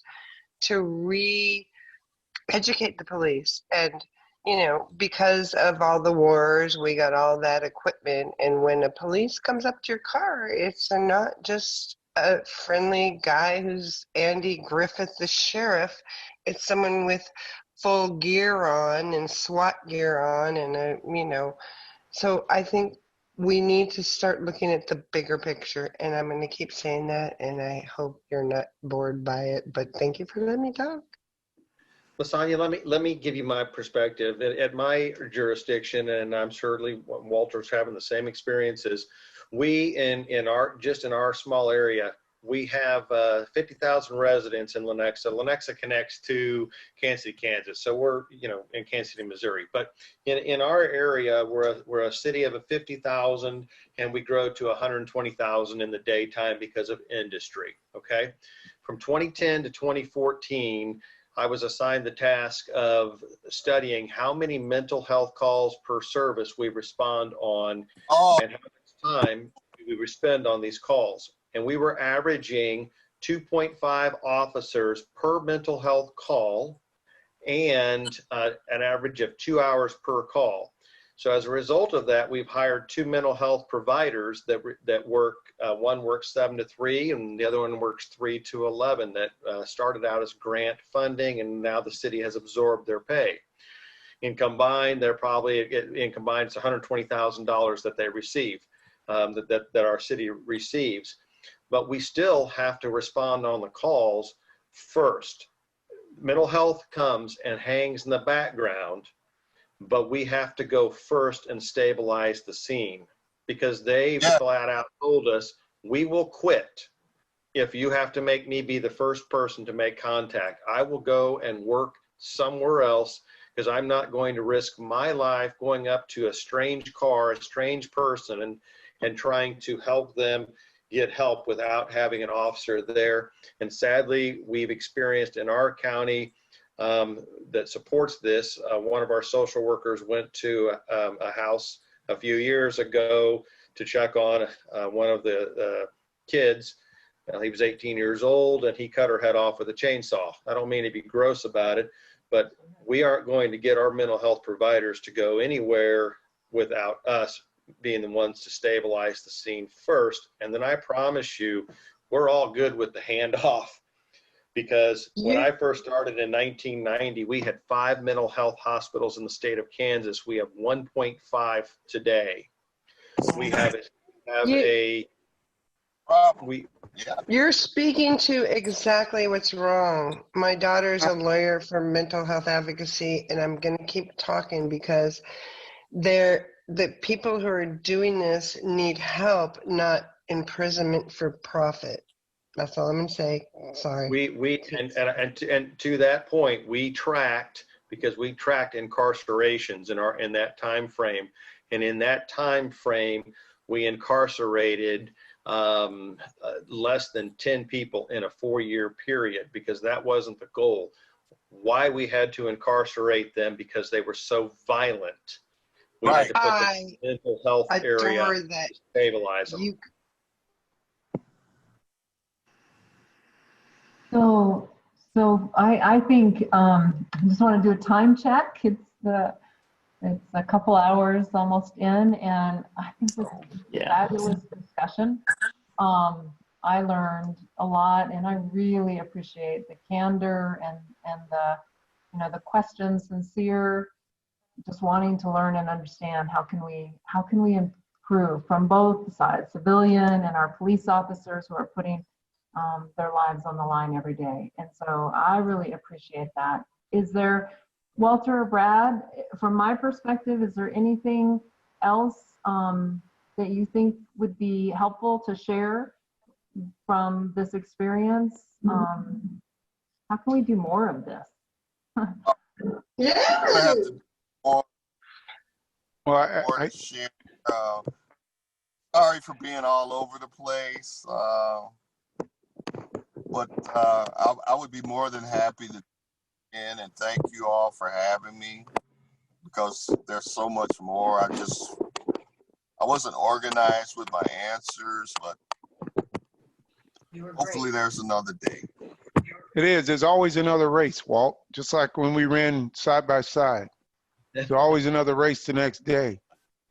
to re-educate the police. And because of all the wars, we got all that equipment. And when a police comes up to your car, it's not just a friendly guy who's Andy Griffith, the sheriff. It's someone with full gear on and SWAT gear on. And, so I think we need to start looking at the bigger picture. And I'm going to keep saying that. And I hope you're not bored by it. But thank you for letting me talk. Lasagna, let me give you my perspective. At my jurisdiction, and I'm certainly Walter's having the same experiences. We in our small area, we have 50,000 residents in Lenexa. Lenexa connects to Kansas City, Kansas. So we're in Kansas City, Missouri. But in our area, we're a city of 50,000, and we grow to 120,000 in the daytime because of industry. Okay, from 2010 to 2014. I was assigned the task of studying how many mental health calls per service we respond on and how much time we spend on these calls. And we were averaging 2.5 officers per mental health call and an average of 2 hours per call. So as a result of that, we've hired 2 mental health providers that work, one works 7 to 3 and the other one works 3 to 11 that started out as grant funding, and now the city has absorbed their pay. In combined, it's $120,000 that they receive, that our city receives. But we still have to respond on the calls first. Mental health comes and hangs in the background, but we have to go first and stabilize the scene, because they flat out told us, we will quit if you have to make me be the first person to make contact. I will go and work somewhere else, because I'm not going to risk my life going up to a strange car, a strange person, and trying to help them get help without having an officer there. And sadly, we've experienced in our county that supports this. One of our social workers went to a house a few years ago to check on one of the kids. He was 18 years old, and he cut her head off with a chainsaw. I don't mean to be gross about it, but we aren't going to get our mental health providers to go anywhere without us being the ones to stabilize the scene first. And then I promise you, we're all good with the handoff. Because when I first started in 1990, we had 5 mental health hospitals in the state of Kansas. We have 1.5 today. You're speaking to exactly what's wrong. My daughter's a lawyer for mental health advocacy, and I'm going to keep talking because the people who are doing this need help, not imprisonment for profit. That's all I'm going to say. Sorry. And to that point, we tracked incarcerations in that time frame, and in that time frame, we incarcerated less than 10 people in a 4-year period, because that wasn't the goal. Why we had to incarcerate them? Because they were so violent. We had to put them in the mental health area to stabilize them. So I think I just want to do a time check. It's a couple hours almost in, and I think this is a fabulous discussion. I learned a lot, and I really appreciate the candor and the questions, sincere, just wanting to learn and understand how can we improve from both sides, civilian and our police officers who are putting their lives on the line every day. And so I really appreciate that. Is there, Walter or Brad, from my perspective, is there anything else that you think would be helpful to share from this experience? How can we do more of this? Sorry for being all over the place. But I would be more than happy to in and thank you all for having me, because there's so much more. I wasn't organized with my answers, but hopefully there's another day. It is. There's always another race, Walt. Just like when we ran side by side. There's always another race the next day.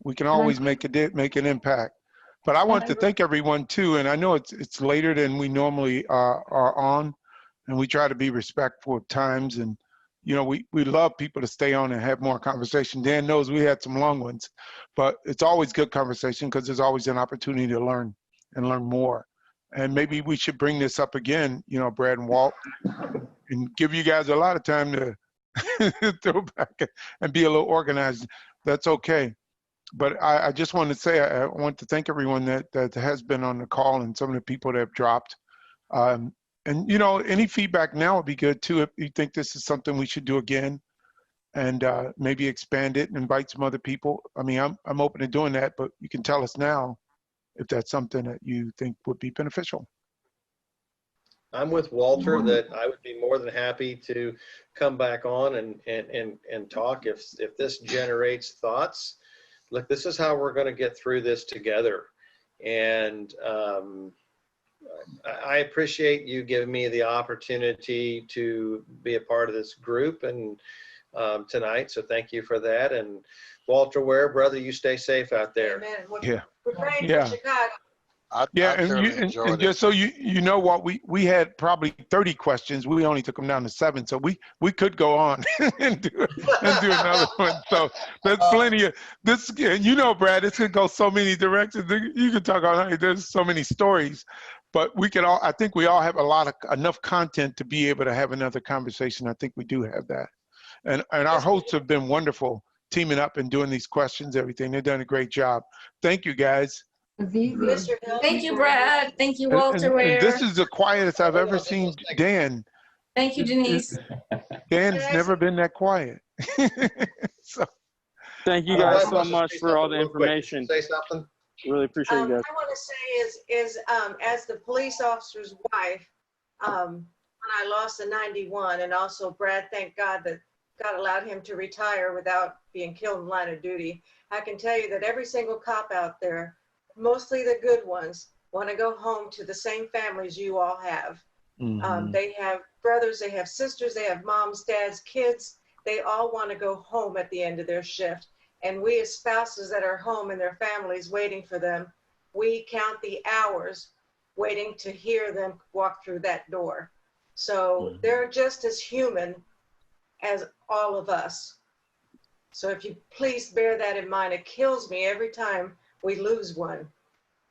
We can always make an impact. But I want to thank everyone too, and I know it's later than we normally are on, and we try to be respectful of times, and we love people to stay on and have more conversation. Dan knows we had some long ones, but it's always good conversation because there's always an opportunity to learn and learn more. And maybe we should bring this up again, Brad and Walt, and give you guys a lot of time to throw back and be a little organized. That's okay. But I just want to say, I want to thank everyone that has been on the call and some of the people that have dropped. And, you know, any feedback now would be good too. If you think this is something we should do again and maybe expand it and invite some other people. I mean, I'm open to doing that, but you can tell us now if that's something that you think would be beneficial. I'm with Walter that I would be more than happy to come back on and talk if this generates thoughts. Look, this is how we're going to get through this together. And I appreciate you giving me the opportunity to be a part of this group and tonight. So thank you for that. And Walter Ware, brother, you stay safe out there. Amen. Yeah. We're praying Yeah. for Chicago. Yeah, and just so you know what, we had probably 30 questions. We only took them down to 7, so we could go on and do another one. So there's plenty of this. You know, Brad, this could go so many directions. You can talk on. There's so many stories, but we could all. I think we all have enough content to be able to have another conversation. I think we do have that, and our hosts have been wonderful, teaming up and doing these questions, everything. They've done a great job. Thank you, guys. Thank you, Brad. Thank you, Walter And Ware. this is the quietest I've ever seen Dan. Thank you, Denise. Dan's never been that quiet. So, thank you guys so much for all the information. Say something. Really appreciate you guys. I want to say is as the police officer's wife, when I lost in '91, and also Brad, thank God that God allowed him to retire without being killed in line of duty. I can tell you that every single cop out there, mostly the good ones, want to go home to the same families you all have. They have brothers, they have sisters, they have moms, dads, kids. They all want to go home at the end of their shift. And we as spouses that are home and their families waiting for them, we count the hours waiting to hear them walk through that door. So they're just as human as all of us. So if you please bear that in mind, it kills me every time we lose one.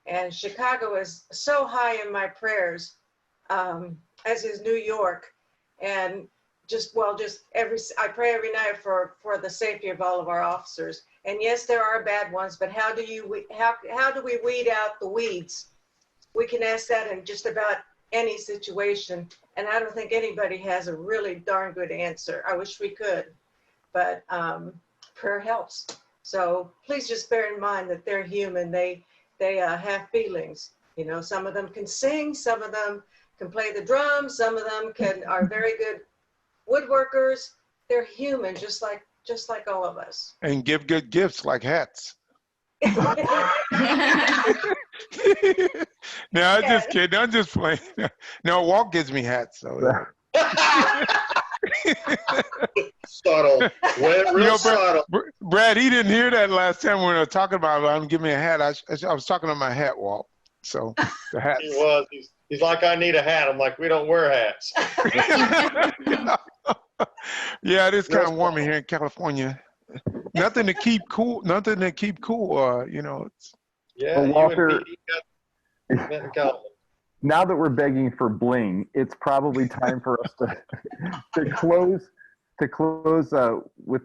And Chicago is so high in my prayers, as is New York. And I pray every night for the safety of all of our officers. And yes, there are bad ones, but how do we weed out the weeds? We can ask that in just about any situation. And I don't think anybody has a really darn good answer. I wish we could, but prayer helps. So please just bear in mind that they're human. They have feelings. You know, some of them can sing, some of them can play the drums, some of them are very good woodworkers. They're human, just like all of us. And give good gifts like hats. No, I'm just kidding. I'm just playing. No, Walt gives me hats. So. Subtle. Real subtle. Brad, he didn't hear that last time when we were talking about him giving me a hat. I was talking about my hat, Walt. So the hats. He was. He's like, I need a hat. I'm like, we don't wear hats. Yeah, it is kind of warm in here in California. Nothing to keep cool. You know. Yeah, well, Walter, you and Pete got California. Now that we're begging for bling, it's probably time for us to close with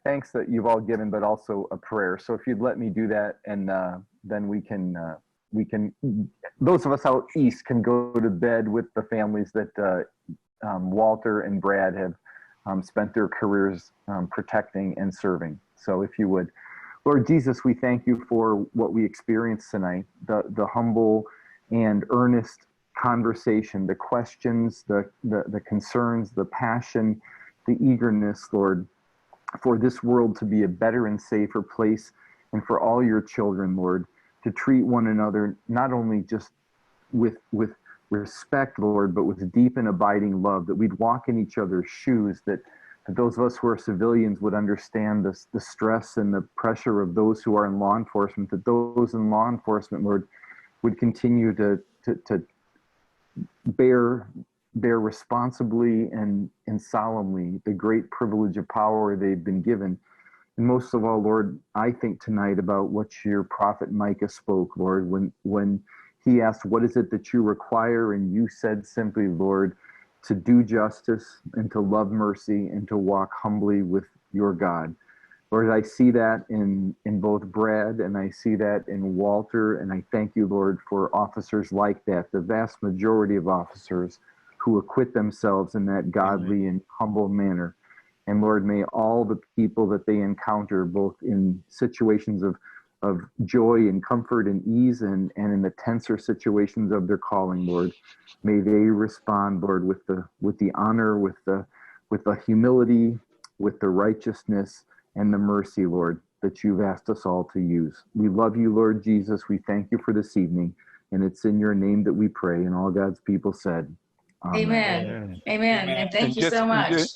thanks that you've all given, but also a prayer. So if you'd let me do that, and then we can those of us out east can go to bed with the families that Walter and Brad have spent their careers protecting and serving. So if you would, Lord Jesus, we thank you for what we experienced tonight, the humble and earnest conversation, the questions, the concerns, the passion, the eagerness, Lord, for this world to be a better and safer place, and for all your children, Lord, to treat one another not only just with respect, Lord, but with deep and abiding love, that we'd walk in each other's shoes, that those of us who are civilians would understand the stress and the pressure of those who are in law enforcement, that those in law enforcement, Lord, would continue to bear responsibly and solemnly the great privilege of power they've been given. And most of all, Lord, I think tonight about what your prophet Micah spoke, Lord, when he asked, what is it that you require? And you said simply, Lord, to do justice and to love mercy and to walk humbly with your God. Lord, I see that in both Brad and I see that in Walter, and I thank you, Lord, for officers like that, the vast majority of officers who acquit themselves in that godly and humble manner. And Lord, may all the people that they encounter, both in situations of joy and comfort and ease and in the tenser situations of their calling, Lord, may they respond, Lord, with the honor, with the humility, with the righteousness and the mercy, Lord, that you've asked us all to use. We love you, Lord Jesus. We thank you for this evening, and it's in your name that we pray, and all God's people said, Amen. Amen. And thank you so much.